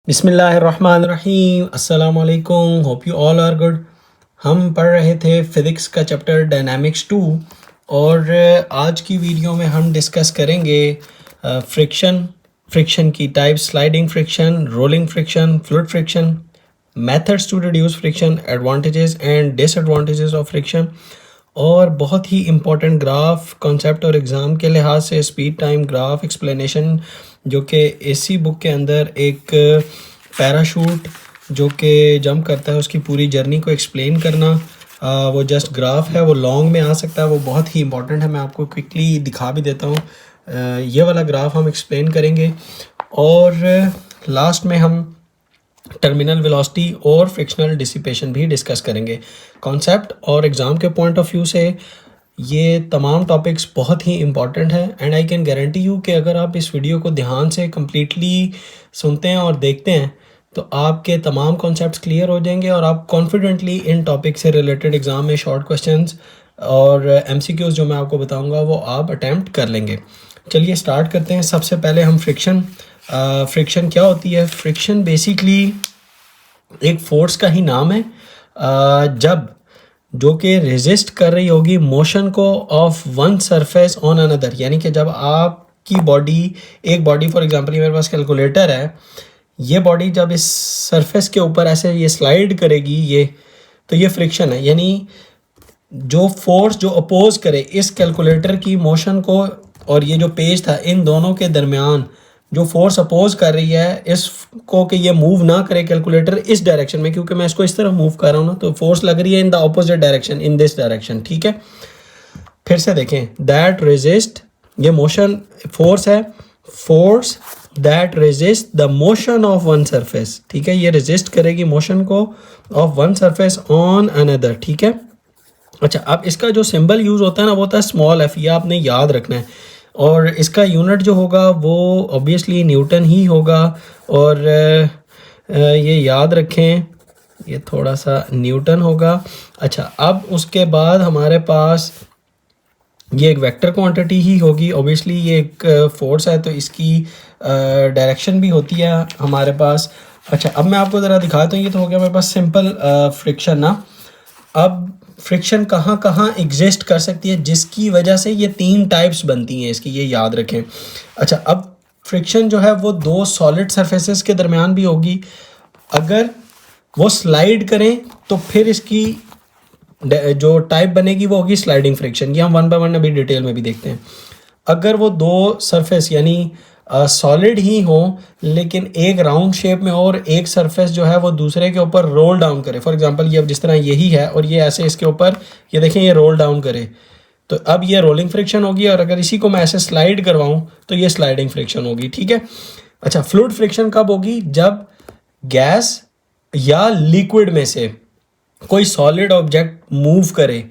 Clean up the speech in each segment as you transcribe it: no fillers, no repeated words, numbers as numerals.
बिस्मिल्लाहिर्रहमानिर्रहीम। अस्सलाम वालेकुम। Hope you all are good. हम पढ़ रहे थे फिज़िक्स का चैप्टर डायनामिक्स 2 और आज की वीडियो में हम डिस्कस करेंगे फ्रिक्शन की types, sliding friction, rolling friction, fluid friction, methods to reduce friction, advantages and disadvantages of friction और बहुत ही इम्पोर्टेंट ग्राफ कॉन्सेप्ट और एग्ज़ाम के लिहाज से स्पीड टाइम ग्राफ एक्सप्लेनेशन, जो कि इसी बुक के अंदर एक पैराशूट जो कि जंप करता है उसकी पूरी जर्नी को एक्सप्लेन करना। वो जस्ट ग्राफ है, वो लॉन्ग में आ सकता है, वो बहुत ही इंपॉर्टेंट है। मैं आपको क्विकली दिखा भी देता हूँ। ये वाला ग्राफ हम एक्सप्लेन करेंगे और लास्ट में हम टर्मिनल वेलोसिटी और फ्रिक्शनल डिसिपेशन भी डिस्कस करेंगे। कॉन्सेप्ट और एग्ज़ाम के पॉइंट ऑफ व्यू से ये तमाम टॉपिक्स बहुत ही इंपॉर्टेंट हैं and I can guarantee you कि अगर आप इस वीडियो को ध्यान से कम्प्लीटली सुनते हैं और देखते हैं तो आपके तमाम कॉन्सेप्ट्स क्लियर हो जाएंगे और आप कॉन्फिडेंटली इन टॉपिक से रिलेटेड एग्ज़ाम में शॉर्ट क्वेश्चंस और एमसीक्यूज़ जो मैं आपको बताऊंगा वो आप अटैम्प्ट कर लेंगे। चलिए स्टार्ट करते हैं। सबसे पहले हम फ्रिक्शन क्या होती है। फ्रिक्शन बेसिकली एक फोर्स का ही नाम है जब जो कि रेजिस्ट कर रही होगी मोशन को of one surface on another, यानी कि जब आपकी बॉडी, एक बॉडी फॉर एग्जांपल मेरे पास कैलकुलेटर है, ये बॉडी जब इस सरफेस के ऊपर ऐसे ये स्लाइड करेगी ये, तो ये फ्रिक्शन है। यानी जो फोर्स जो अपोज करे इस कैलकुलेटर की मोशन को और ये जो पेज था इन दोनों के दरमियान जो फोर्स अपोज कर रही है इसको कि ये मूव ना करे कैलकुलेटर इस डायरेक्शन में, क्योंकि मैं इसको इस तरह मूव कर रहा हूँ ना, तो फोर्स लग रही है in the opposite direction, in this direction. ठीक है, फिर से देखें, दैट रेजिस्ट, ये मोशन फोर्स है, force that resist the motion of one surface. ठीक है, ये रेजिस्ट करेगी मोशन को of one surface on another. ठीक है, अच्छा, अब इसका जो सिंबल यूज़ होता है ना वो होता है स्मॉल एफ, ये आपने याद रखना है और इसका यूनिट जो होगा वो ऑब्वियसली न्यूटन ही होगा और ये याद रखें, ये थोड़ा सा न्यूटन होगा। अच्छा, अब उसके बाद हमारे पास ये एक वेक्टर क्वांटिटी ही होगी। ऑब्वियसली ये एक फोर्स है तो इसकी डायरेक्शन भी होती है हमारे पास। अच्छा, अब मैं आपको ज़रा दिखाता हूँ। ये तो हो गया मेरे पास सिंपल फ्रिक्शन ना। अब फ्रिक्शन कहाँ कहाँ एग्जिस्ट कर सकती है जिसकी वजह से ये तीन टाइप्स बनती हैं इसकी, ये याद रखें। अच्छा, अब फ्रिक्शन जो है वो दो सॉलिड सरफेसेस के दरमियान भी होगी। अगर वो स्लाइड करें तो फिर इसकी जो टाइप बनेगी वो होगी स्लाइडिंग फ्रिक्शन। ये हम वन बाय वन अभी डिटेल में भी देखते हैं। अगर वो दो सरफेस यानी सॉलिड ही हो लेकिन एक राउंड शेप में और एक सरफेस जो है वो दूसरे के ऊपर रोल डाउन करे, फॉर एग्जांपल ये अब जिस तरह यही है और ये ऐसे इसके ऊपर ये देखें ये रोल डाउन करे, तो अब ये रोलिंग फ्रिक्शन होगी। और अगर इसी को मैं ऐसे स्लाइड करवाऊं तो ये स्लाइडिंग फ्रिक्शन होगी। ठीक है, अच्छा, फ्लूइड फ्रिक्शन कब होगी? जब गैस या लिक्विड में से कोई सॉलिड ऑब्जेक्ट मूव करे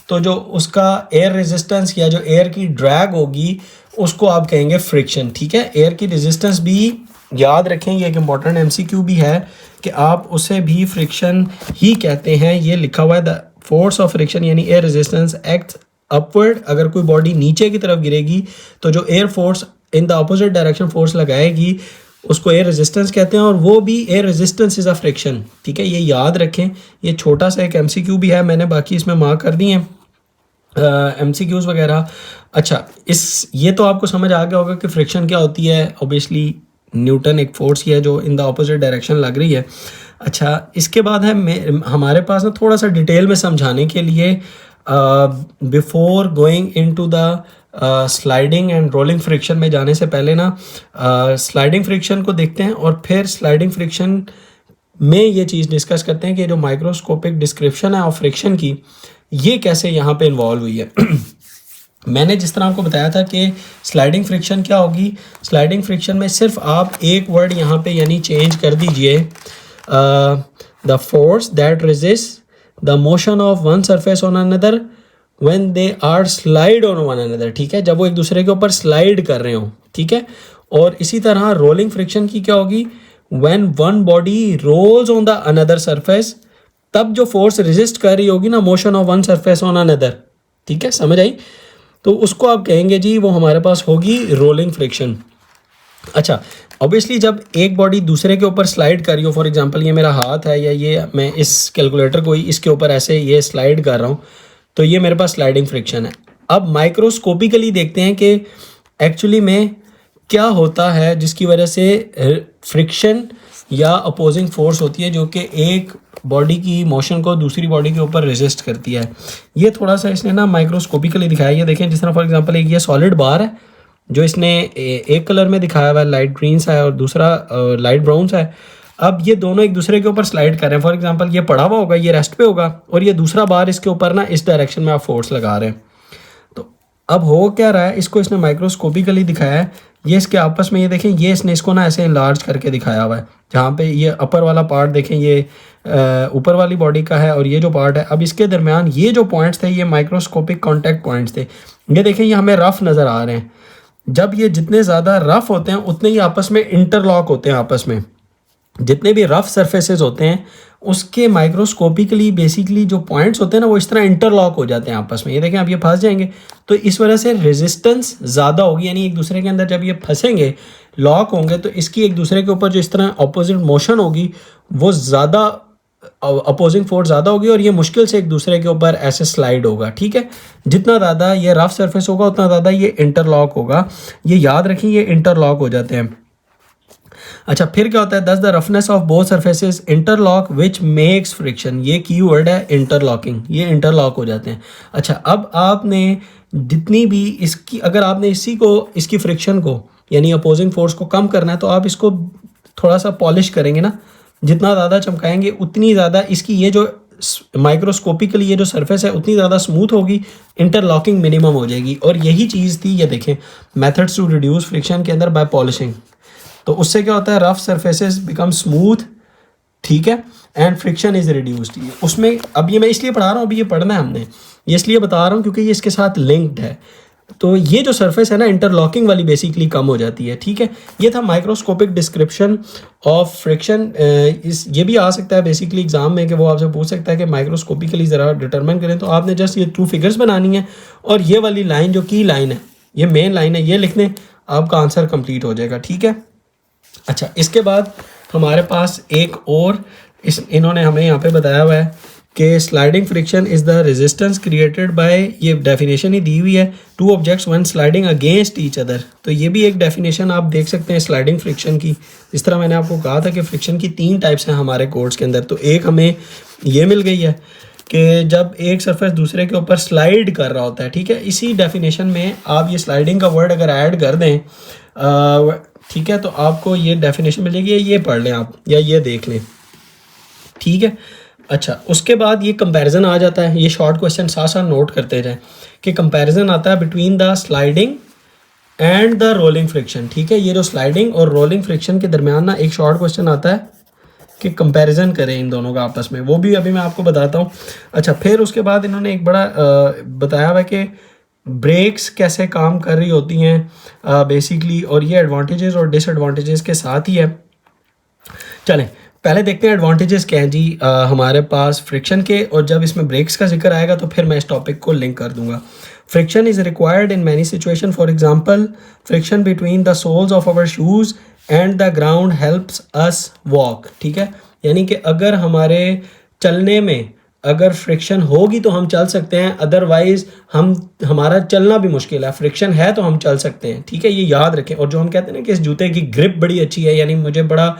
तो जो उसका एयर रेजिस्टेंस या जो एयर की ड्रैग होगी उसको आप कहेंगे फ्रिक्शन। ठीक है, एयर की रेजिस्टेंस भी याद रखें, ये एक इम्पॉर्टेंट एमसीक्यू भी है कि आप उसे भी फ्रिक्शन ही कहते हैं। ये लिखा हुआ है द फोर्स ऑफ फ्रिक्शन यानी एयर रेजिस्टेंस एक्ट अपवर्ड। अगर कोई बॉडी नीचे की तरफ गिरेगी तो जो air force in the opposite direction force लगाएगी उसको एयर रेजिस्टेंस कहते हैं और वो भी air resistance is a friction. ठीक है, ये याद रखें। ये छोटा सा एक एमसीक्यू भी है, मैंने बाकी इसमें मार्क कर दिए हैं एमसीक्यूज़ वगैरह। अच्छा, ये तो आपको समझ आ गया होगा कि फ्रिक्शन क्या होती है। ऑब्वियसली न्यूटन एक फोर्स ही है जो इन द ऑपोजिट डायरेक्शन लग रही है। अच्छा, इसके बाद है हमारे पास ना थोड़ा सा डिटेल में समझाने के लिए before going into the sliding and rolling friction में जाने से पहले ना स्लाइडिंग फ्रिक्शन को देखते हैं और फिर स्लाइडिंग फ्रिक्शन में ये चीज़ डिस्कस करते हैं कि जो माइक्रोस्कोपिक डिस्क्रिप्शन है ऑफ फ्रिक्शन की ये कैसे यहाँ पे इन्वॉल्व हुई है। मैंने जिस तरह आपको बताया था कि स्लाइडिंग फ्रिक्शन क्या होगी, स्लाइडिंग फ्रिक्शन में सिर्फ आप एक वर्ड यहाँ पे यानी चेंज कर दीजिए, the force that resist the motion of one surface on another when they are slide on one another. ठीक है, जब वो एक दूसरे के ऊपर स्लाइड कर रहे हो। ठीक है, और इसी तरह रोलिंग फ्रिक्शन की क्या होगी, when one body rolls on the another surface, तब जो फोर्स रेजिस्ट कर रही होगी ना motion of one surface on another. ठीक है, समझ आई? तो उसको आप कहेंगे जी वो हमारे पास होगी रोलिंग फ्रिक्शन। अच्छा, ऑब्वियसली जब एक बॉडी दूसरे के ऊपर स्लाइड कर रही हो, फॉर एग्जांपल ये मेरा हाथ है या ये मैं इस कैलकुलेटर को इसके ऊपर ऐसे ये स्लाइड कर रहा हूँ, तो ये मेरे पास स्लाइडिंग फ्रिक्शन है। अब माइक्रोस्कोपिकली देखते हैं कि एक्चुअली में क्या होता है जिसकी वजह से फ्रिक्शन या अपोजिंग फोर्स होती है जो कि एक बॉडी की मोशन को दूसरी बॉडी के ऊपर रेजिस्ट करती है। ये थोड़ा सा इसने ना माइक्रोस्कोपिकली दिखाया। ये देखें, जिस तरह फॉर एग्जांपल एक ये सॉलिड बार है जो इसने एक कलर में दिखाया हुआ है, लाइट ग्रीन सा है और दूसरा लाइट ब्राउन सा है। अब ये दोनों एक दूसरे के ऊपर स्लाइड कर रहे हैं। फॉर एग्जांपल ये पड़ा हुआ होगा, ये रेस्ट पे होगा, और ये दूसरा बार इसके ऊपर ना इस डायरेक्शन में आप फोर्स लगा रहे हैं। तो अब हो क्या रहा है, इसको इसने माइक्रोस्कोपिकली दिखाया है। ये इसके आपस में, ये देखें, ये इसने इसको ना ऐसे इनलार्ज करके दिखाया हुआ है, जहाँ पे ये अपर वाला पार्ट देखें ये ऊपर वाली बॉडी का है और ये जो पार्ट है, अब इसके दरमियान ये जो पॉइंट्स थे ये माइक्रोस्कोपिक कॉन्टैक्ट पॉइंट्स थे। ये देखें, ये हमें रफ नज़र आ रहे हैं। जब ये जितने ज़्यादा रफ होते हैं उतने ही आपस में इंटरलॉक होते हैं। आपस में जितने भी रफ सरफेसेस होते हैं उसके माइक्रोस्कोपिकली बेसिकली जो पॉइंट्स होते हैं ना वो इस तरह इंटरलॉक हो जाते हैं आपस में। ये देखें, अब ये फंस जाएंगे, तो इस वजह से रेजिस्टेंस ज़्यादा होगी, यानी एक दूसरे के अंदर जब ये फंसेंगे, लॉक होंगे, तो इसकी एक दूसरे के ऊपर जो इस तरह अपोजिट मोशन होगी वो ज़्यादा, अपोजिंग फोर्स ज़्यादा होगी और ये मुश्किल से एक दूसरे के ऊपर ऐसे स्लाइड होगा। ठीक है, जितना ज़्यादा ये रफ सरफेस होगा उतना ज़्यादा ये इंटरलॉक होगा। ये याद रखें, ये इंटरलॉक हो जाते हैं। अच्छा, फिर क्या होता है, दस the roughness of both surfaces interlock which makes friction. ये की वर्ड है इंटरलॉकिंग, ये इंटरलॉक हो जाते हैं। अच्छा, अब आपने जितनी भी इसकी, अगर आपने इसकी फ्रिक्शन को यानी अपोजिंग फोर्स को कम करना है तो आप इसको थोड़ा सा पॉलिश करेंगे ना, जितना ज़्यादा चमकाएंगे उतनी ज़्यादा इसकी ये जो माइक्रोस्कोपिकली ये जो सरफेस है उतनी ज़्यादा स्मूथ होगी, इंटरलॉकिंग मिनिमम हो जाएगी। और यही चीज़ थी, ये देखें, मेथड्स टू रिड्यूस फ्रिक्शन के अंदर बाय पॉलिशिंग। तो उससे क्या होता है, रफ सरफेसेस बिकम स्मूथ, ठीक है, एंड फ्रिक्शन इज रिड्यूस्ड। उसमें अब ये मैं इसलिए पढ़ा रहा हूँ, अभी ये पढ़ना है हमने, ये इसलिए बता रहा हूँ क्योंकि ये इसके साथ लिंक्ड है। तो ये जो सरफेस है ना इंटरलॉकिंग वाली बेसिकली कम हो जाती है। ठीक है, ये था माइक्रोस्कोपिक डिस्क्रिप्शन ऑफ फ्रिक्शन। ये भी आ सकता है बेसिकली एग्जाम में कि वो आपसे पूछ सकता है कि माइक्रोस्कोपिकली ज़रा डिटरमाइन करें, तो आपने जस्ट ये 2 फिगर्स बनानी है और ये वाली लाइन जो की लाइन है, ये मेन लाइन है, ये लिख दें, आपका आंसर कंप्लीट हो जाएगा। ठीक है। अच्छा, इसके बाद हमारे पास एक और इन्होंने हमें यहाँ पे बताया हुआ है कि sliding friction is the resistance created by, ये डेफिनेशन ही दी हुई है, 2 objects when sliding against each other. तो ये भी एक डेफिनेशन आप देख सकते हैं स्लाइडिंग फ्रिक्शन की। इस तरह मैंने आपको कहा था कि फ्रिक्शन की 3 टाइप्स हैं हमारे कोर्स के अंदर। तो एक हमें ये मिल गई है कि जब एक सरफेस दूसरे के ऊपर स्लाइड कर रहा होता है। ठीक है, इसी डेफिनेशन में आप ये स्लाइडिंग का वर्ड अगर ऐड कर दें, ठीक है, तो आपको ये डेफिनेशन मिलेगी, ये पढ़ लें आप या ये देख लें। ठीक है। अच्छा, उसके बाद ये कंपैरिजन आ जाता है। ये शॉर्ट क्वेश्चन साथ साथ नोट करते जाएं कि कंपैरिजन आता है between the sliding and the rolling friction. ठीक है, ये जो स्लाइडिंग और रोलिंग फ्रिक्शन के दरमियान ना एक शॉर्ट क्वेश्चन आता है कि कंपैरिजन करें इन दोनों का आपस में, वो भी अभी मैं आपको बताता हूँ। अच्छा, फिर उसके बाद इन्होंने एक बड़ा बताया हुआ है कि ब्रेक्स कैसे काम कर रही होती हैं बेसिकली, और ये एडवांटेजेस और डिसएडवांटेजेस के साथ ही है। चलें पहले देखते हैं एडवांटेजेस क्या हैं जी हमारे पास फ्रिक्शन के, और जब इसमें ब्रेक्स का जिक्र आएगा तो फिर मैं इस टॉपिक को लिंक कर दूंगा। Friction is required in many situation, for example friction between the soles of our shoes and the ground helps us walk. ठीक है, यानी कि अगर हमारे चलने में अगर फ्रिक्शन होगी तो हम चल सकते हैं, अदरवाइज हमारा चलना भी मुश्किल है। फ्रिक्शन है तो हम चल सकते हैं। ठीक है, ये याद रखें। और जो हम कहते हैं ना कि इस जूते की ग्रिप बड़ी अच्छी है, यानी मुझे बड़ा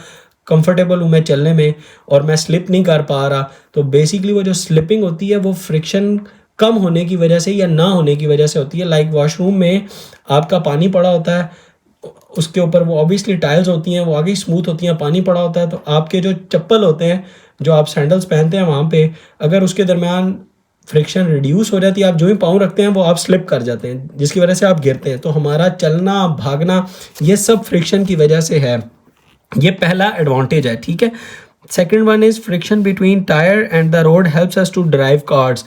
कंफर्टेबल हूँ मैं चलने में और मैं स्लिप नहीं कर पा रहा, तो बेसिकली वो जो स्लिपिंग होती है वो फ्रिक्शन कम होने की वजह से या ना होने की वजह से होती है। लाइक वॉशरूम में आपका पानी पड़ा होता है, उसके ऊपर वो ऑब्वियसली टाइल्स होती हैं, वो आगे स्मूथ होती हैं, पानी पड़ा होता है, तो आपके जो चप्पल होते हैं, जो आप सैंडल्स पहनते हैं, वहाँ पे अगर उसके दरमियान फ्रिक्शन रिड्यूस हो जाती है, आप जो ही पाँव रखते हैं वो आप स्लिप कर जाते हैं, जिसकी वजह से आप गिरते हैं। तो हमारा चलना भागना ये सब फ्रिक्शन की वजह से है। ये पहला एडवांटेज है। ठीक है, second one is friction between tyre and the road helps us to drive cars.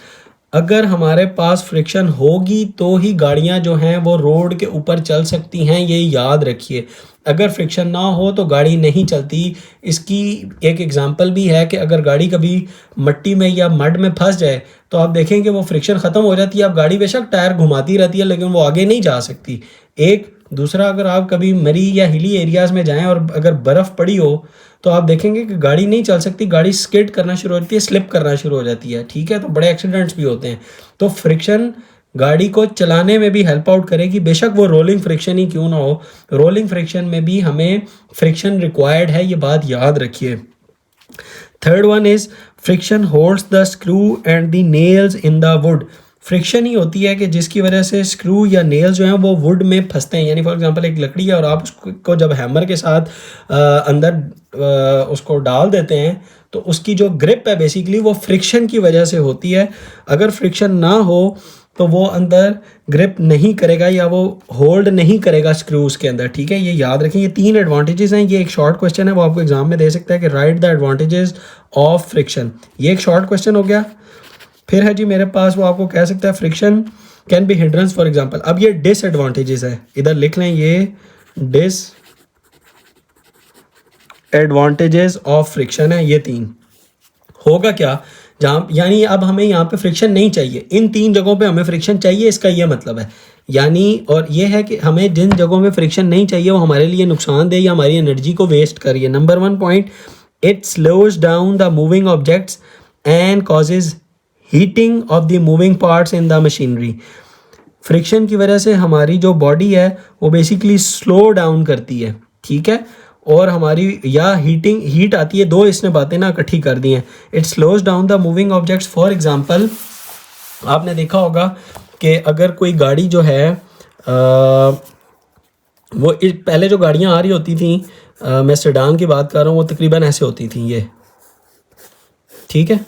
अगर हमारे पास फ्रिक्शन होगी तो ही गाड़ियां जो हैं वो रोड के ऊपर चल सकती हैं, ये याद रखिए। अगर फ्रिक्शन ना हो तो गाड़ी नहीं चलती। इसकी एक एग्जांपल भी है कि अगर गाड़ी कभी मट्टी में या मड में फंस जाए तो आप देखेंगे वो फ्रिक्शन ख़त्म हो जाती है, अब गाड़ी बेशक टायर घुमाती रहती है लेकिन वो आगे नहीं जा सकती। एक दूसरा, अगर आप कभी मरी या हिली एरियाज़ में जाएं और अगर बर्फ़ पड़ी हो तो आप देखेंगे कि गाड़ी नहीं चल सकती, गाड़ी स्किड करना शुरू हो जाती है, स्लिप करना शुरू हो जाती है, ठीक है। तो बड़े एक्सीडेंट्स भी होते हैं। तो फ्रिक्शन गाड़ी को चलाने में भी हेल्प आउट करेगी, बेशक वो रोलिंग फ्रिक्शन ही क्यों ना हो। रोलिंग फ्रिक्शन में भी हमें फ्रिक्शन रिक्वायर्ड है, ये बात याद रखिए। Third one is friction holds the screw and the nails in the wood. Friction ही होती है कि जिसकी वजह से स्क्रू या नेल्स जो हैं वो वुड में फंसते हैं। यानी फॉर एग्जांपल एक लकड़ी है और आप उसको जब हैमर के साथ अंदर उसको डाल देते हैं तो उसकी जो ग्रिप है बेसिकली वो फ्रिक्शन की वजह से होती है। अगर फ्रिक्शन ना हो तो वो अंदर ग्रिप नहीं करेगा या वो होल्ड नहीं करेगा स्क्रूज के अंदर, ठीक है। ये याद रखें, ये 3 एडवांटेजेस हैं। ये एक शॉर्ट क्वेश्चन है, वो आपको एग्जाम में दे सकता है कि right the advantages of friction. ये एक शॉर्ट क्वेश्चन हो गया। फिर है जी मेरे पास, वो आपको कह सकता है friction can be hindrance for example. अब ये डिसएडवांटेजेस है, इधर लिख लें, ये डिस एडवांटेजेस ऑफ फ्रिक्शन है, ये 3। होगा क्या, जहाँ यानी अब हमें यहाँ पे फ्रिक्शन नहीं चाहिए, इन 3 जगहों पे हमें फ्रिक्शन चाहिए, इसका ये मतलब है। यानी और ये है कि हमें जिन जगहों में फ्रिक्शन नहीं चाहिए वो हमारे लिए नुकसानदेह या हमारी एनर्जी को वेस्ट करिए। Number 1 point, it slows down the moving objects and causes heating of the moving parts in the machinery. Friction की वजह से हमारी जो बॉडी है वो बेसिकली स्लो डाउन करती है, ठीक है, और हमारी या हीट आती है। 2 इसने बातें ना इकट्ठी कर दी हैं। It slows down the moving objects. For example आपने देखा होगा कि अगर कोई गाड़ी जो है वो पहले जो गाड़ियां आ रही होती थी, मैं सेडान की बात कर रहा हूँ, वो तकरीबन ऐसे होती थी, ये ठीक है,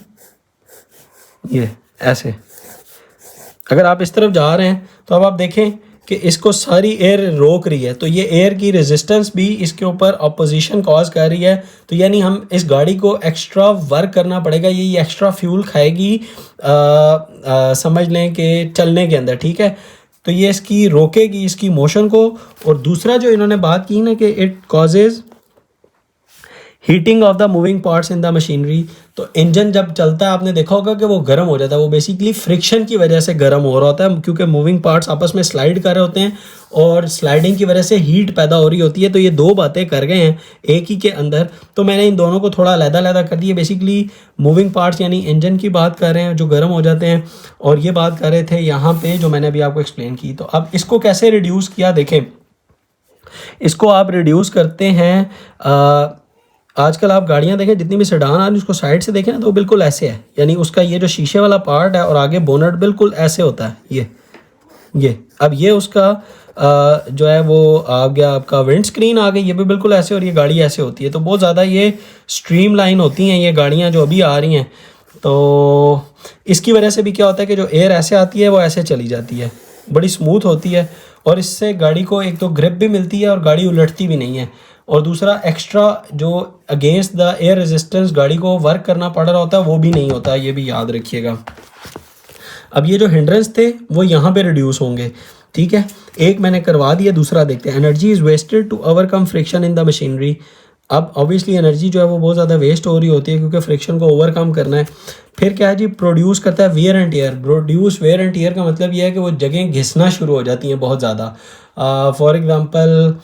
ये ऐसे। अगर आप इस तरफ जा रहे हैं तो अब आप देखें कि इसको सारी एयर रोक रही है, तो ये एयर की रेजिस्टेंस भी इसके ऊपर अपोजिशन कॉज कर रही है। तो यानी हम इस गाड़ी को एक्स्ट्रा वर्क करना पड़ेगा, ये एक्स्ट्रा फ्यूल खाएगी समझ लें कि चलने के अंदर, ठीक है। तो ये इसकी रोकेगी इसकी मोशन को। और दूसरा जो इन्होंने बात की ना कि it causes heating of the moving parts in the machinery. तो इंजन जब चलता है आपने देखा होगा कि वो गर्म हो जाता है, वो बेसिकली फ्रिक्शन की वजह से गर्म हो रहा होता है, क्योंकि मूविंग पार्ट्स आपस में स्लाइड कर रहे होते हैं और स्लाइडिंग की वजह से हीट पैदा हो रही होती है। तो ये 2 बातें कर गए हैं एक ही के अंदर। तो मैंने इन दोनों को थोड़ा अलग-अलग कर दिया। बेसिकली मूविंग पार्ट्स यानी इंजन की बात कर रहे हैं जो गर्म हो जाते हैं, और ये बात कर रहे थे यहाँ पे जो मैंने अभी आपको एक्सप्लेन की। तो अब इसको कैसे रिड्यूस किया, देखें, इसको आप रिड्यूस करते हैं। आजकल आप गाड़ियां देखें जितनी भी सेडान आ रही उसको साइड से देखें ना तो वो बिल्कुल ऐसे है, यानी उसका ये जो शीशे वाला पार्ट है और आगे बोनट बिल्कुल ऐसे होता है, ये अब ये उसका जो है वो आ गया, आपका विंड स्क्रीन आ गई, ये भी बिल्कुल ऐसे, और ये गाड़ी ऐसे होती है। तो बहुत ज़्यादा ये स्ट्रीम लाइन होती हैं ये गाड़ियाँ जो अभी आ रही हैं। तो इसकी वजह से भी क्या होता है कि जो एयर ऐसे आती है वो ऐसे चली जाती है, बड़ी स्मूथ होती है, और इससे गाड़ी को एक तो ग्रिप भी मिलती है और गाड़ी उलटती भी नहीं है। और दूसरा, एक्स्ट्रा जो अगेंस्ट द एयर रेजिस्टेंस गाड़ी को वर्क करना पड़ रहा होता है वो भी नहीं होता, ये भी याद रखिएगा। अब ये जो हिंड्रेंस थे वो यहाँ पे रिड्यूस होंगे, ठीक है। एक मैंने करवा दिया, दूसरा देखते हैं। Energy is wasted to overcome friction in the machinery. अब ऑब्वियसली एनर्जी जो है वो बहुत ज़्यादा वेस्ट हो रही होती है क्योंकि फ्रिक्शन को ओवरकम करना है। फिर क्या है जी, प्रोड्यूस करता है wear and tear. Produce wear and tear का मतलब ये है कि वो जगह घिसना शुरू हो जाती हैं बहुत ज़्यादा। फॉर एग्ज़ाम्पल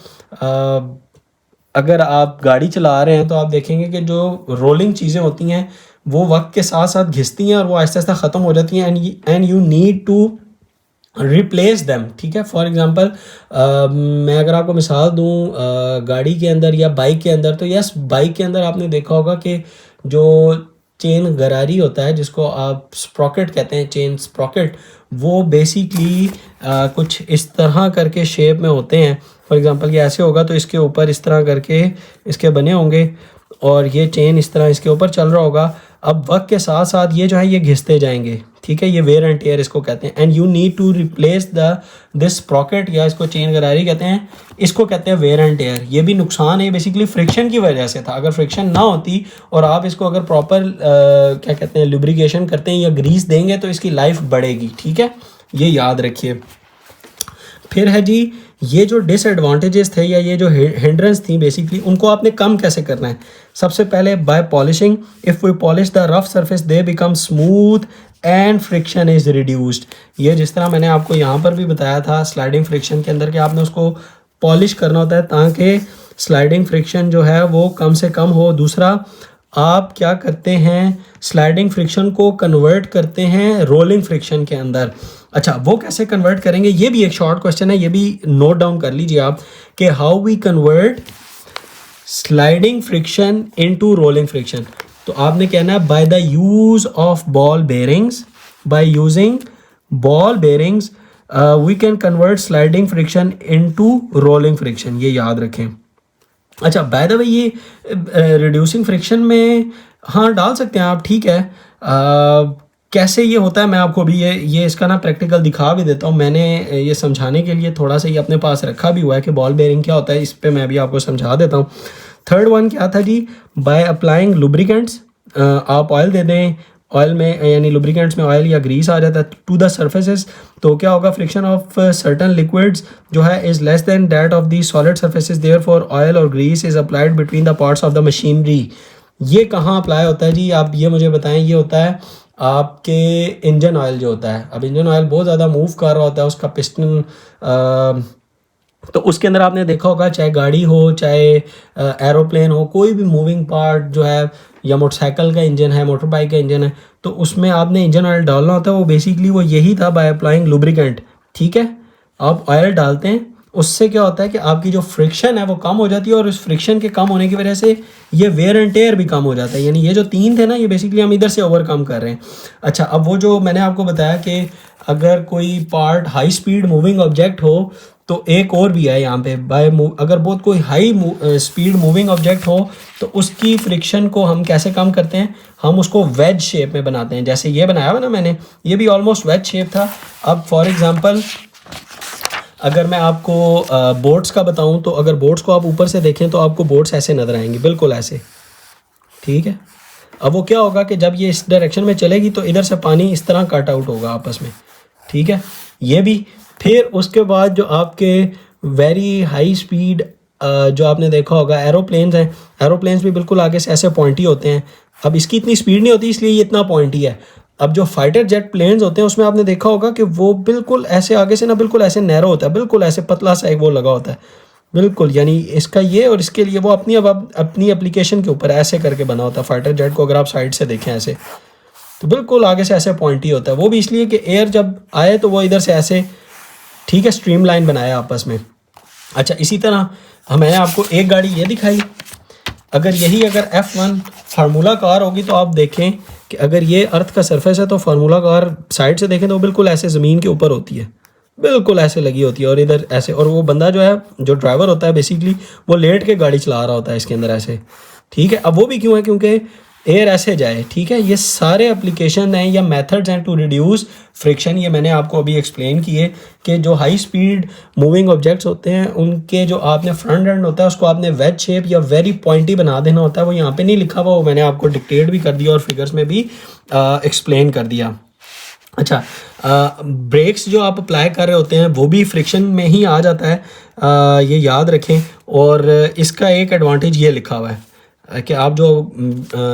अगर आप गाड़ी चला रहे हैं तो आप देखेंगे कि जो रोलिंग चीज़ें होती हैं वो वक्त के साथ साथ घिसती हैं और वो आहिस्ता आहिस्ता ख़त्म हो जाती हैं, and you need to replace them, ठीक है। फॉर एग्जांपल मैं अगर आपको मिसाल दूं गाड़ी के अंदर या बाइक के अंदर, तो यस, बाइक के अंदर आपने देखा होगा कि जो चेन गरारी होता है जिसको आप स्प्रॉकेट कहते हैं, चेन स्प्रॉकेट, वो बेसिकली कुछ इस तरह करके शेप में होते हैं। फॉर एग्जांपल ये ऐसे होगा तो इसके ऊपर इस तरह करके इसके बने होंगे और ये चेन इस तरह इसके ऊपर चल रहा होगा। अब वक्त के साथ साथ ये जो है ये घिसते जाएंगे, ठीक है। ये वेयर एंड टेयर इसको कहते हैं, and you need to replace this sprocket, या इसको चेन गरारी कहते हैं, इसको कहते हैं वेयर एंड टेयर। ये भी नुकसान है बेसिकली फ्रिक्शन की वजह से था। अगर फ्रिक्शन ना होती और आप इसको अगर प्रॉपर क्या कहते हैं लुब्रिकेशन करते हैं या ग्रीस देंगे तो इसकी लाइफ बढ़ेगी, ठीक है, ये याद रखिए। फिर है जी, ये जो डिसएडवांटेजेस थे या ये जो हिंड्रेंस थी बेसिकली, उनको आपने कम कैसे करना है। सबसे पहले by polishing. If we polish the rough surface they become smooth and friction is reduced. ये जिस तरह मैंने आपको यहाँ पर भी बताया था स्लाइडिंग फ्रिक्शन के अंदर कि आपने उसको पॉलिश करना होता है ताकि स्लाइडिंग फ्रिक्शन जो है वो कम से कम हो। दूसरा, आप क्या करते हैं, स्लाइडिंग फ्रिक्शन को कन्वर्ट करते हैं रोलिंग फ्रिक्शन के अंदर। अच्छा, वो कैसे कन्वर्ट करेंगे, ये भी एक शॉर्ट क्वेश्चन है, ये भी नोट डाउन कर लीजिए आप कि how we convert sliding friction into rolling friction. तो आपने कहना है by the use of ball bearings, by using ball bearings we can convert sliding friction into rolling friction, ये याद रखें। अच्छा, बाय द वे ये रिड्यूसिंग फ्रिक्शन में हाँ डाल सकते हैं आप, ठीक है। कैसे ये होता है मैं आपको भी ये इसका ना प्रैक्टिकल दिखा भी देता हूँ। मैंने ये समझाने के लिए थोड़ा सा ये अपने पास रखा भी हुआ है कि बॉल बेयरिंग क्या होता है, इस पर मैं भी आपको समझा देता हूँ। थर्ड वन क्या था जी, बाय अप्लाइंग लुब्रिकेंट्स, आप ऑयल दे दें, ऑयल में यानी लुब्रिकेंट्स में ऑयल या ग्रीस आ जाता है टू द सर्फेसेस, तो क्या होगा, फ्रिक्शन ऑफ सर्टन लिक्विड्स जो है is less than that of the solid surfaces, therefore oil और grease is applied between the parts of the machinery. ये कहाँ अप्लाई होता है जी, आप ये मुझे बताएं। ये होता है आपके इंजन ऑयल जो होता है। अब इंजन ऑयल बहुत ज़्यादा मूव कर रहा होता है, उसका पिस्टन तो उसके अंदर आपने देखा होगा, चाहे गाड़ी हो, चाहे एरोप्लेन हो, कोई भी मूविंग पार्ट जो है, या मोटरसाइकिल का इंजन है, मोटर बाइक का इंजन है, तो उसमें आपने इंजन ऑयल डालना होता है। वो बेसिकली वो यही था, बाय अप्लाइंग लुब्रिकेंट, ठीक है। आप ऑयल डालते हैं, उससे क्या होता है कि आपकी जो फ्रिक्शन है वो कम हो जाती है, और उस फ्रिक्शन के कम होने की वजह से ये वेयर एंड टेयर भी कम हो जाता है। यानी ये जो तीन थे ना, ये बेसिकली हम इधर से ओवरकम कर रहे हैं। अच्छा, अब वो जो मैंने आपको बताया कि अगर कोई part high speed moving object हो, तो एक और भी है यहाँ पे, अगर बहुत कोई हाई स्पीड मूविंग ऑब्जेक्ट हो तो उसकी फ्रिक्शन को हम कैसे कम करते हैं, हम उसको वेज शेप में बनाते हैं। जैसे ये बनाया हुआ ना मैंने, ये भी ऑलमोस्ट वेज शेप था। अब फॉर एग्जांपल अगर मैं आपको बोट्स का बताऊं, तो अगर बोट्स को आप ऊपर से देखें तो आपको बोट्स ऐसे नज़र आएंगे, बिल्कुल ऐसे, ठीक है। अब वो क्या होगा कि जब ये इस डायरेक्शन में चलेगी तो इधर से पानी इस तरह कट आउट होगा आपस में, ठीक है। ये भी फिर उसके बाद जो आपके वेरी हाई स्पीड जो आपने देखा होगा एरोप्लेन्स हैं, एरोप्लेन्स भी बिल्कुल आगे से ऐसे पॉइंटी होते हैं। अब इसकी इतनी स्पीड नहीं होती, इसलिए ये इतना पॉइंटी है। अब जो फाइटर जेट प्लेन्स होते हैं उसमें आपने देखा होगा कि वो बिल्कुल ऐसे आगे से ना बिल्कुल ऐसे नैरो होता है, बिल्कुल ऐसे पतला सा एक वो लगा होता है, बिल्कुल। यानी इसका ये और इसके लिए वो अपनी एप्लीकेशन के ऊपर ऐसे करके बना होता है। फाइटर जेट को अगर आप साइड से देखें ऐसे, तो बिल्कुल आगे से ऐसे पॉइंटी होता है। वो भी इसलिए कि एयर जब आए तो वो इधर से ऐसे, ठीक है, स्ट्रीमलाइन बनाया आपस में। अच्छा, इसी तरह मैंने आपको एक गाड़ी ये दिखाई, अगर F1 फार्मूला कार होगी तो आप देखें कि अगर ये अर्थ का सरफेस है तो फार्मूला कार साइड से देखें तो बिल्कुल ऐसे ज़मीन के ऊपर होती है, बिल्कुल ऐसे लगी होती है, और इधर ऐसे, और वो बंदा जो है, जो ड्राइवर होता है, बेसिकली वो लेट के गाड़ी चला रहा होता है इसके अंदर ऐसे, ठीक है। अब वो भी क्यों है, क्योंकि एयर ऐसे जाए, ठीक है। ये सारे एप्लीकेशन हैं या मेथड्स हैं टू रिड्यूस फ्रिक्शन। ये मैंने आपको अभी एक्सप्लेन किए कि जो हाई स्पीड मूविंग ऑब्जेक्ट्स होते हैं उनके जो आपने फ्रंट एंड होता है उसको आपने वेज शेप या वेरी पॉइंटी बना देना होता है। वो यहाँ पे नहीं लिखा हुआ, वो मैंने आपको डिक्टेट भी कर दिया और फिगर्स में भी एक्सप्लेन कर दिया। अच्छा, ब्रेक्स जो आप अप्लाई कर रहे होते हैं वो भी फ्रिक्शन में ही आ जाता है, ये याद रखें। और इसका एक एडवांटेज ये लिखा हुआ है कि आप जो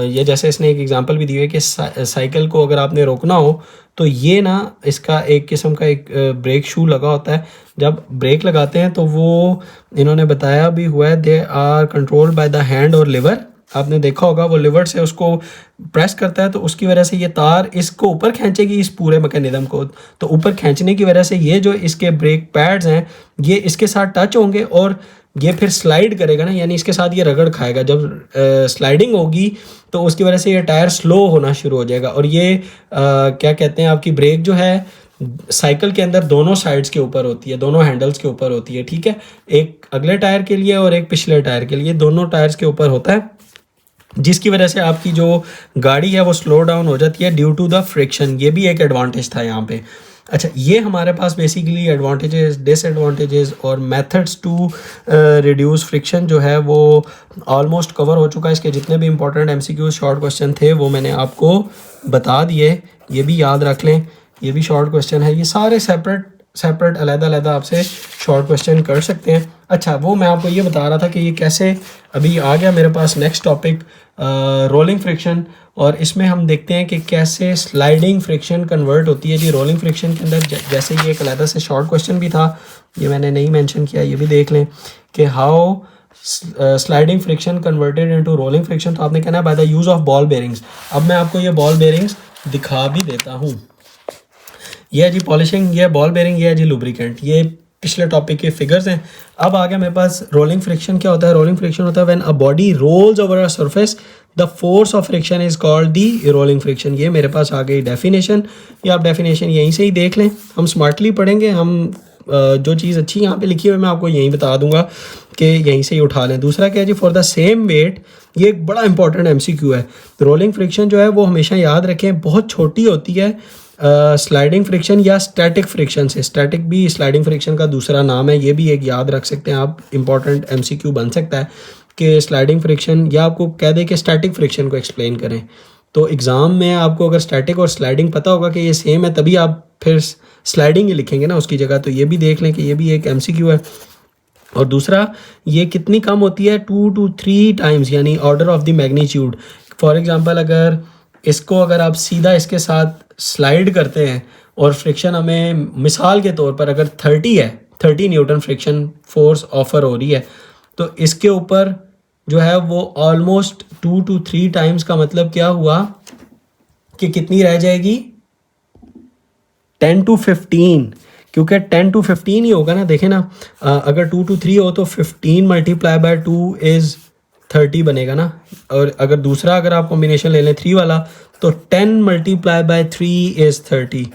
ये जैसे इसने एक एग्जांपल भी दी है कि साइकिल को अगर आपने रोकना हो तो ये ना, इसका एक किस्म का एक ब्रेक शू लगा होता है। जब ब्रेक लगाते हैं तो वो इन्होंने बताया भी हुआ है, they are controlled by the hand और लिवर। आपने देखा होगा वो लिवर से उसको प्रेस करता है तो उसकी वजह से ये तार इसको ऊपर खींचेगी, इस पूरे मैकेनिज्म को। तो ऊपर खींचने की वजह से ये जो इसके ब्रेक पैड्स हैं ये इसके साथ टच होंगे और ये फिर स्लाइड करेगा ना, यानी इसके साथ ये रगड़ खाएगा। जब स्लाइडिंग होगी तो उसकी वजह से ये टायर स्लो होना शुरू हो जाएगा। और ये क्या कहते हैं, आपकी ब्रेक जो है साइकिल के अंदर दोनों साइड्स के ऊपर होती है, दोनों हैंडल्स के ऊपर होती है, ठीक है। एक अगले टायर के लिए और एक पिछले टायर के लिए, दोनों टायर्स के ऊपर होता है, जिसकी वजह से आपकी जो गाड़ी है वो स्लो डाउन हो जाती है ड्यू टू द फ्रिक्शन। ये भी एक एडवांटेज था यहाँ पे। अच्छा, ये हमारे पास बेसिकली एडवांटेजेस, डिसएडवांटेजेस और मेथड्स टू रिड्यूस फ्रिक्शन जो है वो ऑलमोस्ट कवर हो चुका है। इसके जितने भी इंपॉर्टेंट MCQ शॉर्ट क्वेश्चन थे वो मैंने आपको बता दिए, ये भी याद रख लें। ये भी शॉर्ट क्वेश्चन है, ये सारे सेपरेट सेपरेट अलग-अलग आपसे शॉर्ट क्वेश्चन कर सकते हैं। अच्छा, वो मैं आपको ये बता रहा था कि ये कैसे, अभी आ गया मेरे पास नेक्स्ट टॉपिक रोलिंग फ्रिक्शन, और इसमें हम देखते हैं कि कैसे स्लाइडिंग फ्रिक्शन कन्वर्ट होती है जी रोलिंग फ्रिक्शन के अंदर। जैसे ये एक अलग से शॉर्ट क्वेश्चन भी था, ये मैंने नहीं मेंशन किया, ये भी देख लें कि how sliding friction converted into rolling friction. तो आपने कहना है by the use of ball bearings. अब मैं आपको ये बॉल बेरिंग्स दिखा भी देता हूँ। ये है जी पॉलिशिंग, ये बॉल बेरिंग, ये है जी लुब्रिकेंट। ये पिछले टॉपिक के फिगर्स हैं। अब आ गया मेरे पास रोलिंग फ्रिक्शन। क्या होता है? रोलिंग फ्रिक्शन होता है when a body rolls over a surface the force of friction is called the rolling friction. ये मेरे पास आ गई डेफिनेशन, या आप डेफिनेशन यहीं से ही देख लें। हम स्मार्टली पढ़ेंगे, हम जो चीज़ अच्छी यहाँ पे लिखी हुई है मैं आपको यहीं बता दूंगा कि यहीं से ही उठा लें। दूसरा क्या है जी, फॉर द सेम वेट, ये एक बड़ा इंपॉर्टेंट एमसीक्यू है। रोलिंग फ्रिक्शन जो है वो हमेशा याद रखें बहुत छोटी होती है स्लाइडिंग फ्रिक्शन या स्टैटिक फ्रिक्शन से। स्टैटिक भी स्लाइडिंग फ्रिक्शन का दूसरा नाम है, ये भी एक याद रख सकते हैं आप, इंपॉर्टेंट एमसीक्यू बन सकता है कि स्लाइडिंग फ्रिक्शन, या आपको कह दें कि स्टैटिक फ्रिक्शन को एक्सप्लेन करें। तो एग्ज़ाम में आपको अगर स्टैटिक और स्लाइडिंग पता होगा कि ये सेम है, तभी आप फिर स्लाइडिंग ही लिखेंगे ना उसकी जगह। तो ये भी देख लें कि ये भी एक एमसीक्यू है। और दूसरा, ये कितनी कम होती है? 2 to 3 टाइम्स, यानी order of the magnitude. For example, अगर इसको अगर आप सीधा इसके साथ स्लाइड करते हैं और फ्रिक्शन हमें मिसाल के तौर पर अगर 30 है, 30 न्यूटन फ्रिक्शन फोर्स ऑफर हो रही है, तो इसके ऊपर जो है वो ऑलमोस्ट 2 to 3 टाइम्स का मतलब क्या हुआ कि कितनी रह जाएगी? 10 to 15, क्योंकि 10 to 15 ही होगा ना। देखें ना, अगर 2 to 3 हो तो 15 मल्टीप्लाई बाय 2 इज़ 30 बनेगा ना। और अगर दूसरा अगर आप कॉम्बिनेशन ले लें 3 वाला, तो 10 मल्टीप्लाई बाय 3 इज़ 30।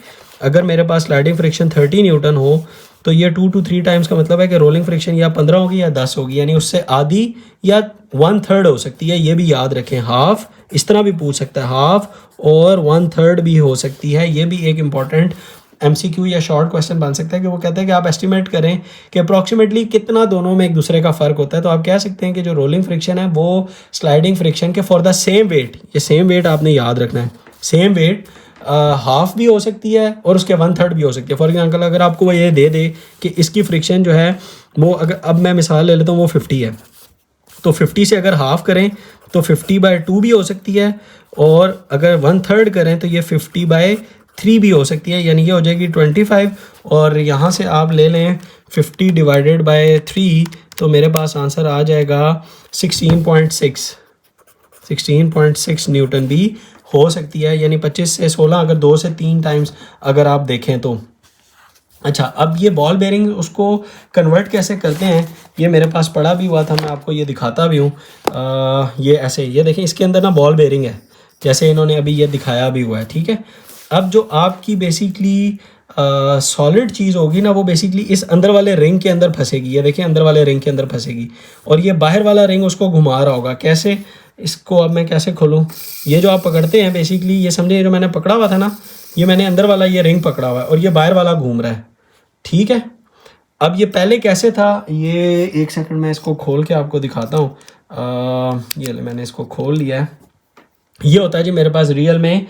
अगर मेरे पास स्लाइडिंग फ्रिक्शन 30 न्यूटन हो तो ये 2 to 3 टाइम्स का मतलब है कि रोलिंग फ्रिक्शन या 15 होगी या 10 होगी, यानी उससे आधी या 1/3 हो सकती है। ये भी याद रखें। हाफ इस तरह भी पूछ सकता है, हाफ और 1/3 भी हो सकती है। ये भी एक इम्पॉर्टेंट एमसीक्यू या शॉर्ट क्वेश्चन बन सकता है कि वो कहते हैं कि आप एस्टिमेट करें कि अप्रॉक्सीमेटली कितना दोनों में एक दूसरे का फ़र्क होता है। तो आप कह सकते हैं कि जो रोलिंग फ्रिक्शन है वो स्लाइडिंग फ्रिक्शन के फॉर द सेम वेट, ये सेम वेट आपने याद रखना है, सेम वेट हाफ भी हो सकती है और उसके 1/3 भी हो सकती है। फॉर एग्जाम्पल, अगर आपको वो ये दे दे कि इसकी फ्रिक्शन जो है वो, अगर अब मैं मिसाल ले लेता हूँ, वो 50 है, तो 50 से अगर हाफ करें तो 50/2 भी हो सकती है, और अगर 1/3 करें तो ये 50/3 भी हो सकती है, यानी ये हो जाएगी 25। और यहाँ से आप ले लें 50 डिवाइडेड बाय 3, तो मेरे पास आंसर आ जाएगा 16.6 न्यूटन भी हो सकती है, यानी 25 से 16, अगर 2 से 3 टाइम्स अगर आप देखें तो। अच्छा, अब ये बॉल बेरिंग उसको कन्वर्ट कैसे करते हैं, ये मेरे पास पड़ा भी हुआ था, मैं आपको ये दिखाता भी हूँ। ये ऐसे, ये देखें, इसके अंदर ना बॉल बेरिंग है, जैसे इन्होंने अभी ये दिखाया भी हुआ है, ठीक है। अब जो आपकी बेसिकली सॉलिड चीज़ होगी ना, वो बेसिकली इस अंदर वाले रिंग के अंदर फंसेगी। ये देखिए, अंदर वाले रिंग के अंदर फंसेगी, और ये बाहर वाला रिंग उसको घुमा रहा होगा। कैसे? इसको अब मैं कैसे खोलूँ? ये जो आप पकड़ते हैं बेसिकली, ये समझे, जो मैंने पकड़ा हुआ था ना, ये मैंने अंदर वाला ये रिंग पकड़ा हुआ है और ये बाहर वाला घूम रहा है, ठीक है। अब ये पहले कैसे था, ये एक सेकंड मैं इसको खोल के आपको दिखाता हूँ। ये ले, मैंने इसको खोल लिया है। ये होता है जी मेरे पास रियल में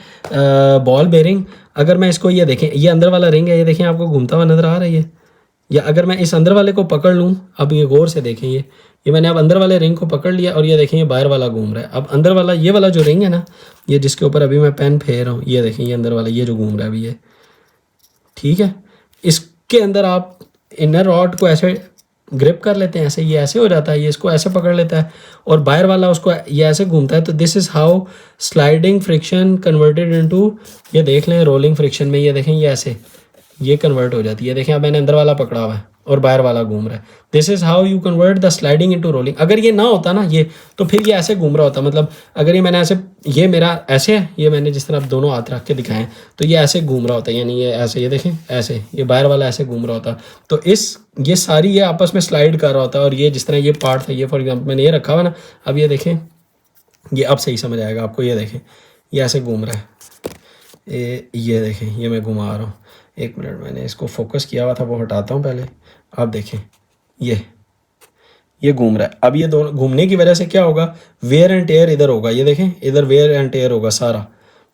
बॉल बेरिंग। अगर मैं इसको, ये देखें, ये अंदर वाला रिंग है, ये देखें आपको घूमता हुआ नज़र आ रहा है ये। या अगर मैं इस अंदर वाले को पकड़ लूँ, अब ये गौर से देखें, ये मैंने अब अंदर वाले रिंग को पकड़ लिया, और ये देखें ये बाहर वाला घूम रहा है। अब अंदर वाला, ये वाला जो रिंग है ना, ये जिसके ऊपर अभी मैं पेन फेर रहा हूँ, ये देखें, ये अंदर वाला, ये जो घूम रहा है अभी ये, ठीक है। इसके अंदर आप इनर रॉड को ऐसे ग्रिप कर लेते हैं, ऐसे, ये ऐसे हो जाता है, ये इसको ऐसे पकड़ लेता है, और बाहर वाला उसको ये ऐसे घूमता है। तो this is how sliding friction converted into, ये देख लें, रोलिंग फ्रिक्शन में ये देखें, ये ऐसे ये कन्वर्ट हो जाती है। देखें, अब मैंने अंदर वाला पकड़ा हुआ है और बाहर वाला घूम रहा है। This is how you convert the sliding into rolling. अगर ये ना होता ना ये, तो फिर ये ऐसे घूम रहा होता, मतलब अगर ये मैंने ऐसे, ये मेरा ऐसे है, ये मैंने जिस तरह दोनों हाथ रख के दिखाए हैं, तो ये ऐसे घूम रहा होता है, यानी ये ऐसे, ये देखें ऐसे, ये बाहर वाला ऐसे घूम रहा होता। तो ये सारी ये आपस में स्लाइड कर रहा होता है। और ये जिस तरह ये पार्ट था, ये फॉर एग्जाम्पल मैंने ये रखा हुआ ना, अब ये देखें, ये अब सही समझ आएगा आपको। ये देखें, ये ऐसे घूम रहा है, ये देखें, ये मैं घुमा रहा हूँ। एक मिनट, मैंने इसको फोकस किया हुआ था, वो हटाता हूँ पहले। आप देखें, ये घूम रहा है। अब ये दोनों घूमने की वजह से क्या होगा, वेयर एंड टेयर इधर होगा, ये देखें, इधर वेयर एंड टेयर होगा सारा,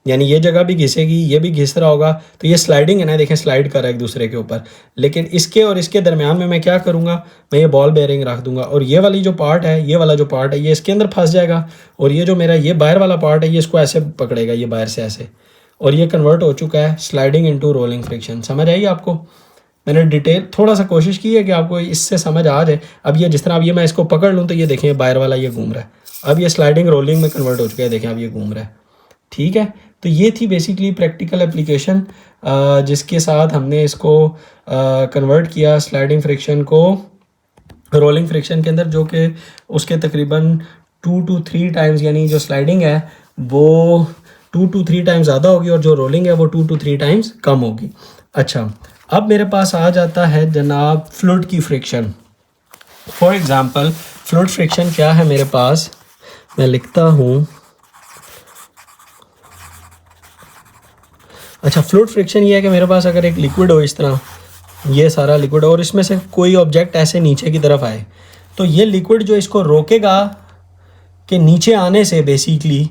यानी ये जगह भी घिसेगी, ये भी घिस रहा होगा, तो ये स्लाइडिंग है ना, देखें स्लाइड कर रहा है एक दूसरे के ऊपर। लेकिन इसके और इसके दरमियान में मैं क्या करूँगा, मैं ये बॉल बेयरिंग रख दूंगा और ये वाली जो पार्ट है, ये वाला जो पार्ट है ये इसके अंदर फंस जाएगा, और ये जो मेरा ये बाहर वाला पार्ट है ये इसको ऐसे पकड़ेगा, ये बाहर से ऐसे, और ये कन्वर्ट हो चुका है स्लाइडिंग इनटू रोलिंग फ्रिक्शन। समझ आई आपको? मैंने डिटेल थोड़ा सा कोशिश की है कि आपको इससे समझ आ जाए। अब ये जिस तरह अब ये मैं इसको पकड़ लूँ तो ये देखें बाहर वाला ये घूम रहा है, अब ये स्लाइडिंग रोलिंग में कन्वर्ट हो चुका है, देखें अब ये घूम रहा है। ठीक है, तो ये थी बेसिकली प्रैक्टिकल एप्लीकेशन जिसके साथ हमने इसको कन्वर्ट किया स्लाइडिंग फ्रिक्शन को रोलिंग फ्रिक्शन के अंदर, जो कि उसके तकरीबन 2 to 3 टाइम्स, यानी जो स्लाइडिंग है वो 2 to 3 टाइम्स ज़्यादा होगी और जो रोलिंग है वो 2 to 3 टाइम्स कम होगी। अच्छा, अब मेरे पास आ जाता है जनाब फ्लूइड की friction. For example fluid friction क्या है मेरे पास, मैं लिखता हूँ। अच्छा, फ्लूइड फ्रिक्शन ये है कि मेरे पास अगर एक लिक्विड हो, इस तरह ये सारा लिक्विड, और इसमें से कोई ऑब्जेक्ट ऐसे नीचे की तरफ आए, तो ये लिक्विड जो इसको रोकेगा कि नीचे आने से बेसिकली,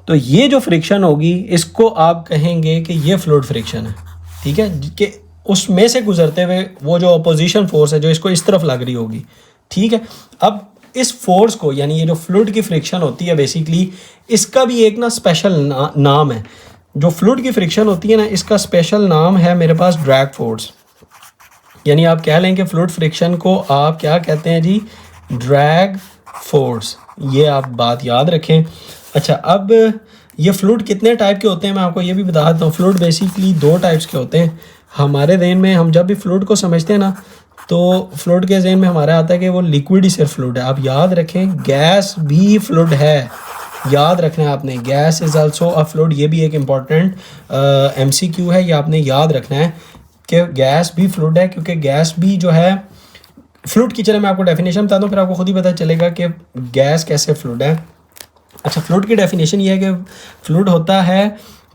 तो ये जो फ्रिक्शन होगी इसको आप कहेंगे कि ये फ्लूइड फ्रिक्शन है। ठीक है, कि उसमें से गुजरते हुए वो जो अपोजिशन फोर्स है जो इसको इस तरफ लग रही होगी। ठीक है, अब इस फोर्स को, यानी ये जो फ्लूइड की फ्रिक्शन होती है बेसिकली, इसका भी एक ना स्पेशल नाम है। जो फ्लूइड की फ्रिक्शन होती है ना, इसका स्पेशल नाम है मेरे पास ड्रैग फोर्स। यानी आप कह लें कि फ्लूइड फ्रिक्शन को आप क्या कहते हैं जी, ड्रैग फोर्स। ये आप बात याद रखें। अच्छा, अब ये फ्लूइड कितने टाइप के होते हैं मैं आपको ये भी बता देता हूँ। फ्लूइड बेसिकली 2 टाइप्स के होते हैं। हमारे ज़हन में हम जब भी फ्लूइड को समझते हैं ना, तो फ्लूइड के ज़हन में हमारा आता है कि वो लिक्विड ही सिर्फ फ्लूइड है। आप याद रखें, गैस भी फ्लूइड है, याद रखना है आपने, gas is also a fluid. ये भी एक इम्पॉर्टेंट MCQ है, ये आपने याद रखना है कि गैस भी फ्लूइड है, क्योंकि गैस भी जो है फ्लूइड की। चले मैं आपको डेफिनेशन बता दूं, फिर आपको खुद ही पता चलेगा कि गैस कैसे फ्लूइड है। अच्छा, फ्लूइड की डेफिनेशन ये है कि फ्लूइड होता है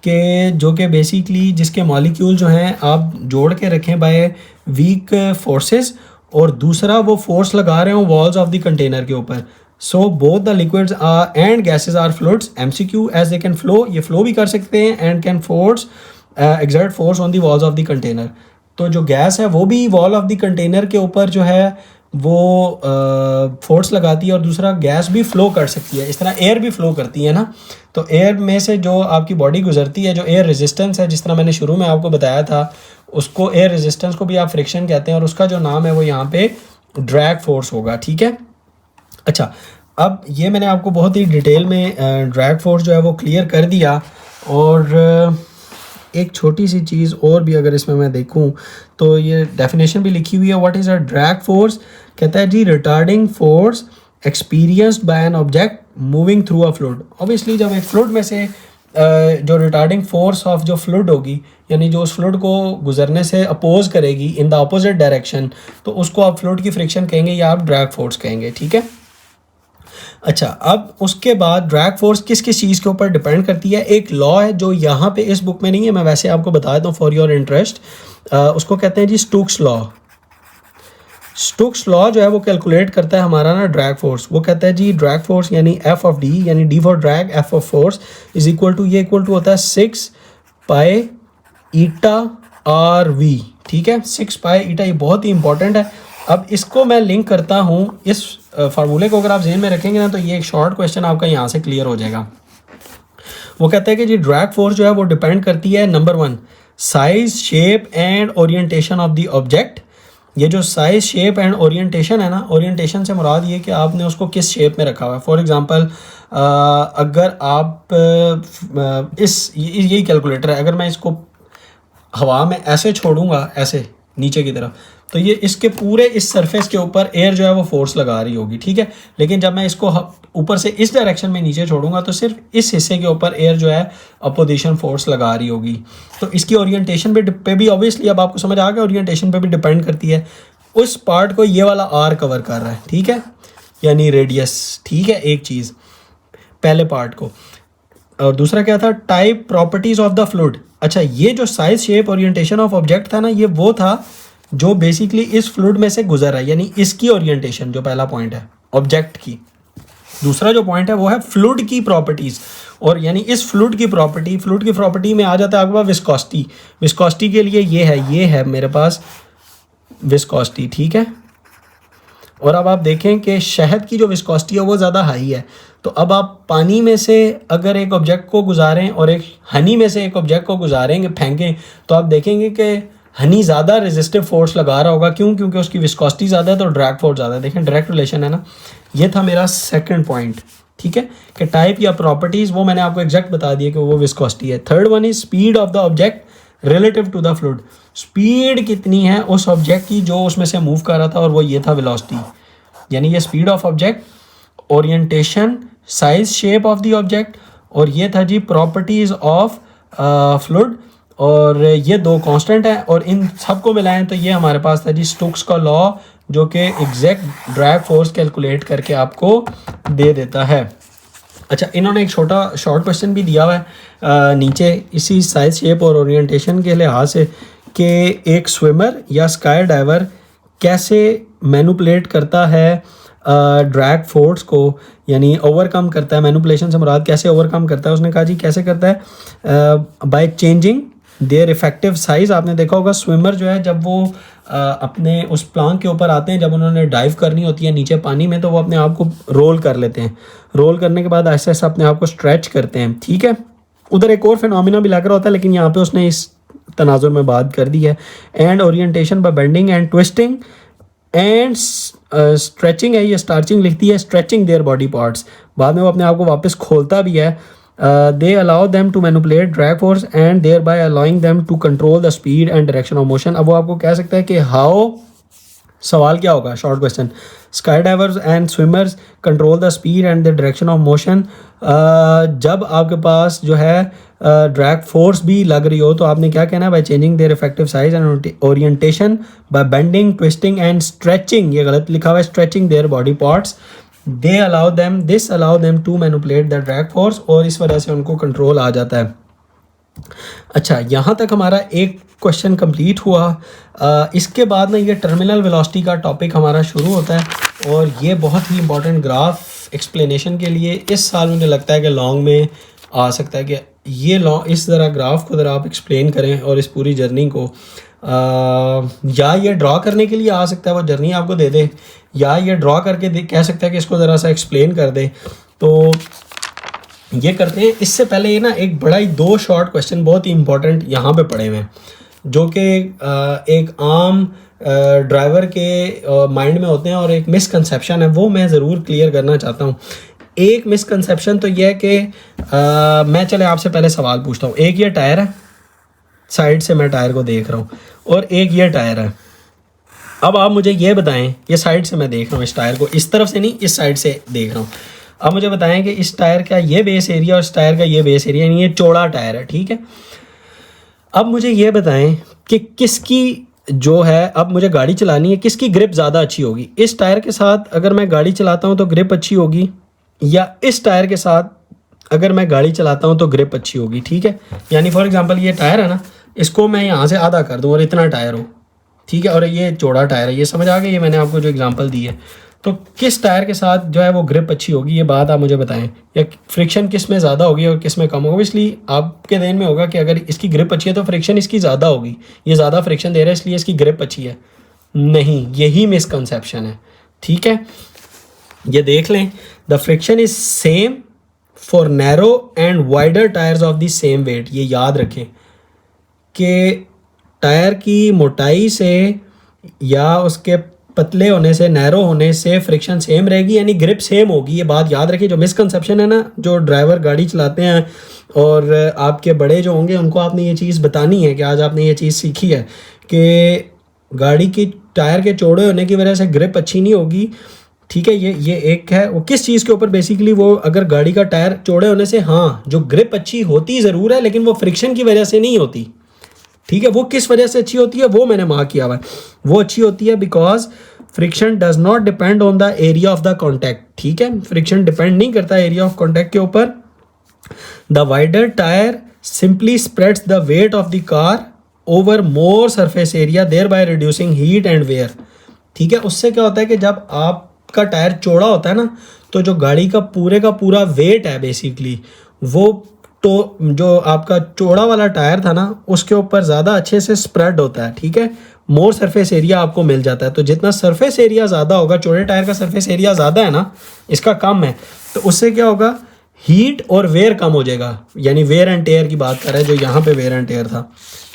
कि जो कि बेसिकली जिसके मॉलिक्यूल जो हैं आप जोड़ के रखें बाय वीक फोर्सेस, और दूसरा वो फोर्स लगा रहे हो वॉल्स ऑफ द कंटेनर के ऊपर। So both the liquids are and gases are fluids. MCQ as they can flow, ये फ्लो भी कर सकते हैं, and can force exert force on the walls of the container. तो जो गैस है वो भी वॉल ऑफ द कंटेनर के ऊपर जो है वो फोर्स लगाती है, और दूसरा गैस भी फ्लो कर सकती है, इस तरह एयर भी फ्लो करती है ना। तो एयर में से जो आपकी बॉडी गुजरती है, जो एयर रेजिस्टेंस है, जिस तरह मैंने शुरू में आपको बताया था, उसको एयर रेजिस्टेंस को भी आप फ्रिक्शन कहते हैं, और उसका जो नाम है वो यहाँ पे ड्रैग फोर्स होगा। ठीक है, अच्छा, अब ये मैंने आपको बहुत ही डिटेल में ड्रैग फोर्स जो है वो क्लियर कर दिया। और एक छोटी सी चीज़ और भी अगर इसमें मैं देखूं तो ये डेफिनेशन भी लिखी हुई है। What is a drag force? कहता है जी, retarding force experienced by an object moving through a fluid. Obviously जब एक फ्लूइड में से जो रिटार्डिंग फोर्स ऑफ जो फ्लूइड होगी, यानी जो उस फ्लूइड को गुजरने से अपोज करेगी इन द अपोजिट डायरेक्शन, तो उसको आप फ्लूइड की फ्रिक्शन कहेंगे या आप ड्रैग फोर्स कहेंगे। ठीक है, अच्छा, अब उसके बाद ड्रैग फोर्स किस किस चीज़ के ऊपर डिपेंड करती है। एक लॉ है जो यहाँ पे इस बुक में नहीं है, मैं वैसे आपको बता देता हूँ फॉर योर इंटरेस्ट। उसको कहते हैं जी स्टोक्स लॉ। स्टोक्स लॉ जो है वो कैलकुलेट करता है हमारा ना ड्रैग फोर्स। वो कहता है जी ड्रैग फोर्स यानी F ऑफ D, यानी D for drag, F of force is equal to, ये इक्वल टू होता है 6 पाई ईटा RV। ठीक है, 6 पाई ईटा, ये बहुत ही इंपॉर्टेंट है। अब इसको मैं लिंक करता हूँ इस फार्मूले को, अगर आप ज़हन में रखेंगे ना तो ये एक शॉर्ट क्वेश्चन आपका यहाँ से क्लियर हो जाएगा। वो कहता है कि जी ड्रैग फोर्स जो है वो डिपेंड करती है, number 1, size, shape and orientation of the object. ये जो साइज, शेप एंड ओरिएंटेशन है ना, ओरिएंटेशन से मुराद ये कि आपने उसको किस शेप में रखा हुआ है। फॉर एग्जांपल अगर आप यही कैलकुलेटर है, अगर मैं इसको हवा में ऐसे छोड़ूंगा, ऐसे नीचे की तरफ, तो ये इसके पूरे इस सरफेस के ऊपर एयर जो है वो फोर्स लगा रही होगी। ठीक है, लेकिन जब मैं इसको ऊपर से इस डायरेक्शन में नीचे छोड़ूंगा तो सिर्फ इस हिस्से के ऊपर एयर जो है अपोजिशन फोर्स लगा रही होगी। तो इसकी ओरिएंटेशन पे भी ऑब्वियसली अब आपको समझ आ गया, ओरिएंटेशन पे भी डिपेंड करती है। उस पार्ट को ये वाला आर कवर कर रहा है, ठीक है, यानी रेडियस। ठीक है, एक चीज़ पहले पार्ट को, और दूसरा क्या था, type, properties of the fluid. अच्छा, ये जो size, shape, orientation of object था ना, ये वो था जो बेसिकली इस फ्लूइड में से गुजर रहा है, यानी इसकी ओरिएंटेशन जो पहला पॉइंट है ऑब्जेक्ट की। दूसरा जो पॉइंट है वो है फ्लूइड की प्रॉपर्टीज। और यानी इस फ्लूइड की प्रॉपर्टी में आ जाता है आपके पास विस्कोसिटी। विस्कोसिटी के लिए ये है मेरे पास विस्कोसिटी, ठीक है। और अब आप देखें कि शहद की जो विस्कोसिटी है वो ज़्यादा हाई है। तो अब आप पानी में से अगर एक ऑब्जेक्ट को गुजारें और एक हनी में से एक ऑब्जेक्ट को गुजारेंगे, फेंकें, तो आप देखेंगे कि हनी ज़्यादा रेजिस्टिव फोर्स लगा रहा होगा। क्यों? क्योंकि उसकी विस्कोसिटी ज़्यादा है तो ड्रैग फोर्स ज़्यादा है। देखें डायरेक्ट रिलेशन है ना। ये था मेरा सेकंड पॉइंट, ठीक है, कि टाइप या प्रॉपर्टीज़ वो मैंने आपको एग्जैक्ट बता दिया कि वो विस्कोसिटी है। Third one is speed of the object relative to the fluid. Speed कितनी है उस ऑब्जेक्ट की जो उसमें से मूव कर रहा था, और वो ये था वेलोसिटी, यानी ये speed of object, orientation, size, shape of the object, और ये था जी प्रॉपर्टीज ऑफ फ्लूइड। और ये दो कांस्टेंट है, और इन सबको मिलाएं तो ये हमारे पास था जी स्टोक्स का लॉ, जो कि एग्जैक्ट ड्रैग फोर्स कैलकुलेट करके आपको दे देता है। अच्छा, इन्होंने एक शॉर्ट क्वेश्चन भी दिया हुआ है नीचे इसी साइज, शेप और ओरिएंटेशन के लिहाज से, कि एक स्विमर या स्काई डाइवर कैसे मैनिपुलेट करता है ड्रैग फोर्स को, यानी ओवरकम करता है। मैनिपुलेशन से मुराद कैसे ओवरकम करता है, उसने कहा जी कैसे करता है, by changing their effective size. आपने देखा होगा स्विमर जो है जब वो अपने उस प्लांक के ऊपर आते हैं, जब उन्होंने डाइव करनी होती है नीचे पानी में, तो वो अपने आप को रोल कर लेते हैं। रोल करने के बाद ऐसे ऐसे अपने आप को स्ट्रेच करते हैं, ठीक है। उधर एक और फिनोमिना भी लग रहा होता है, लेकिन यहाँ पे उसने इस तनाजुर में बात कर दी है। And orientation by bending and twisting and stretching है, ये स्टार्चिंग लिखती है, स्ट्रेचिंग देयर बॉडी पार्ट्स। बाद में वो अपने आप को वापस खोलता भी है। They allow them to manipulate drag force and thereby allowing them to control the speed and direction of motion. अब वो आपको कह सकता है कि हाउ, सवाल क्या होगा, short question, sky divers and swimmers control the speed and the direction of motion. जब आपके पास जो है ड्रैग फोर्स भी लग रही हो, तो आपने क्या कहना है, by changing their effective size and orientation by bending, twisting and stretching, ये गलत लिखा हुआ है, stretching their body parts, they allow them to manipulate the drag force, और इस वजह से उनको कंट्रोल आ जाता है। अच्छा, यहाँ तक हमारा एक क्वेश्चन कंप्लीट हुआ। इसके बाद ना ये टर्मिनल वेलोसिटी का टॉपिक हमारा शुरू होता है, और ये बहुत ही इंपॉर्टेंट ग्राफ एक्सप्लेनेशन के लिए इस साल मुझे लगता है कि लॉन्ग में आ सकता है कि ये इस तरह ग्राफ को ज़रा आप एक्सप्लेन करें, और इस पूरी जर्नी को या ये ड्रॉ करने के लिए आ सकता है, वो जर्नी आपको दे दे, या ये ड्रॉ करके कह सकता है कि इसको ज़रा सा एक्सप्लेन कर दे। तो ये करते हैं। इससे पहले ये ना एक बड़ा ही दो शॉर्ट क्वेश्चन बहुत ही इंपॉर्टेंट यहाँ पे पड़े हुए हैं, जो कि एक आम ड्राइवर के माइंड में होते हैं, और एक मिसकंसेप्शन है, वो मैं ज़रूर क्लियर करना चाहता हूँ। एक मिसकंसेप्शन तो यह है कि मैं चले आपसे पहले सवाल पूछता हूँ। एक ये टायर है, साइड से मैं टायर को देख रहा हूँ, और एक ये टायर है। अब आप मुझे ये बताएं, ये साइड से मैं देख रहा हूँ इस टायर को, इस तरफ से नहीं, इस साइड से देख रहा हूँ। अब मुझे बताएं कि इस टायर का ये बेस एरिया और इस टायर का ये बेस एरिया, यानी ये चौड़ा टायर है, ठीक है। अब मुझे ये बताएं कि किसकी जो है, अब मुझे गाड़ी चलानी है, किसकी ग्रिप ज़्यादा अच्छी होगी। इस टायर के साथ अगर मैं गाड़ी चलाता हूँ तो ग्रिप अच्छी होगी, या इस टायर के साथ अगर मैं गाड़ी चलाता हूँ तो ग्रिप अच्छी होगी, ठीक है। यानी फॉर एग्जांपल ये टायर है ना, इसको मैं यहाँ से आधा कर दूँ और इतना टायर हो, ठीक है, और ये चौड़ा टायर है, ये समझ आ गई, ये मैंने आपको जो एग्जांपल दी है। तो किस टायर के साथ जो है वो ग्रिप अच्छी होगी, ये बात आप मुझे बताएं, या फ्रिक्शन किस में ज़्यादा होगी और किस में कम होगी। इसलिए आपके ध्यान में होगा कि अगर इसकी ग्रिप अच्छी है तो फ्रिक्शन इसकी ज़्यादा होगी, ये ज़्यादा फ्रिक्शन दे रहा है इसलिए इसकी ग्रिप अच्छी है। नहीं, यही मिसकंसेप्शन है, ठीक है। ये देख लें, the friction is same for narrow and wider tyres of the same weight. ये याद रखें कि टायर की मोटाई से या उसके पतले होने से, नैरो होने से फ्रिक्शन सेम रहेगी, यानी ग्रिप सेम होगी। ये बात याद रखिए। जो मिसकंसेप्शन है ना, जो ड्राइवर गाड़ी चलाते हैं और आपके बड़े जो होंगे उनको आपने ये चीज़ बतानी है कि आज आपने ये चीज़ सीखी है कि गाड़ी की टायर के चौड़े होने की वजह से ग्रिप अच्छी नहीं होगी, ठीक है। ये एक है, वो किस चीज़ के ऊपर बेसिकली, वो अगर गाड़ी का टायर चौड़े होने से, हाँ, जो ग्रिप अच्छी होती ज़रूर है, लेकिन वो फ्रिक्शन की वजह से नहीं होती, ठीक है। वो किस वजह से अच्छी होती है वो मैंने मार्क किया हुआ है। वो अच्छी होती है because friction does not depend on the area of the contact, ठीक है। फ्रिक्शन डिपेंड नहीं करता एरिया ऑफ कॉन्टैक्ट के ऊपर। The wider tyre simply spreads the weight of the car over more surface area, thereby reducing heat and wear, ठीक है। उससे क्या होता है कि जब आपका टायर चौड़ा होता है ना, तो जो गाड़ी का पूरा वेट है बेसिकली वो तो जो आपका चौड़ा वाला टायर था ना उसके ऊपर ज़्यादा अच्छे से स्प्रेड होता है, ठीक है, मोर सरफेस एरिया आपको मिल जाता है। तो जितना सरफेस एरिया ज़्यादा होगा, चौड़े टायर का सरफेस एरिया ज़्यादा है ना, इसका कम है, तो उससे क्या होगा, हीट और वेयर कम हो जाएगा। यानी वेयर एंड टेयर की बात कर रहे हैं, जो यहाँ पे वेयर एंड टेयर था,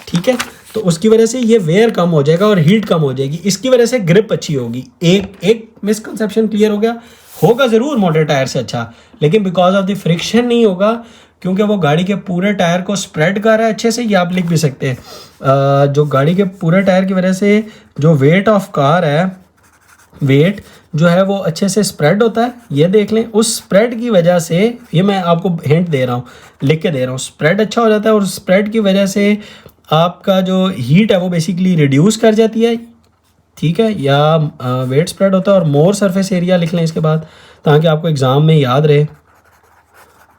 ठीक है। तो उसकी वजह से ये वेयर कम हो जाएगा और हीट कम हो जाएगी, इसकी वजह से ग्रिप अच्छी होगी। एक मिसकंसेप्शन क्लियर हो गया, होगा ज़रूर मोटे टायर से अच्छा, लेकिन बिकॉज ऑफ द फ्रिक्शन नहीं होगा, क्योंकि वो गाड़ी के पूरे टायर को स्प्रेड कर रहा है अच्छे से। ये आप लिख भी सकते हैं, जो गाड़ी के पूरे टायर की वजह से जो वेट ऑफ कार है, वेट जो है वो अच्छे से स्प्रेड होता है। ये देख लें, उस स्प्रेड की वजह से, ये मैं आपको हिंट दे रहा हूँ, लिख के दे रहा हूँ, स्प्रेड अच्छा हो जाता है और स्प्रेड की वजह से आपका जो हीट है वो बेसिकली रिड्यूस कर जाती है, ठीक है, या वेट स्प्रेड होता है। और मोर सरफेस एरिया लिख लें इसके बाद, ताकि आपको एग्ज़ाम में याद रहे,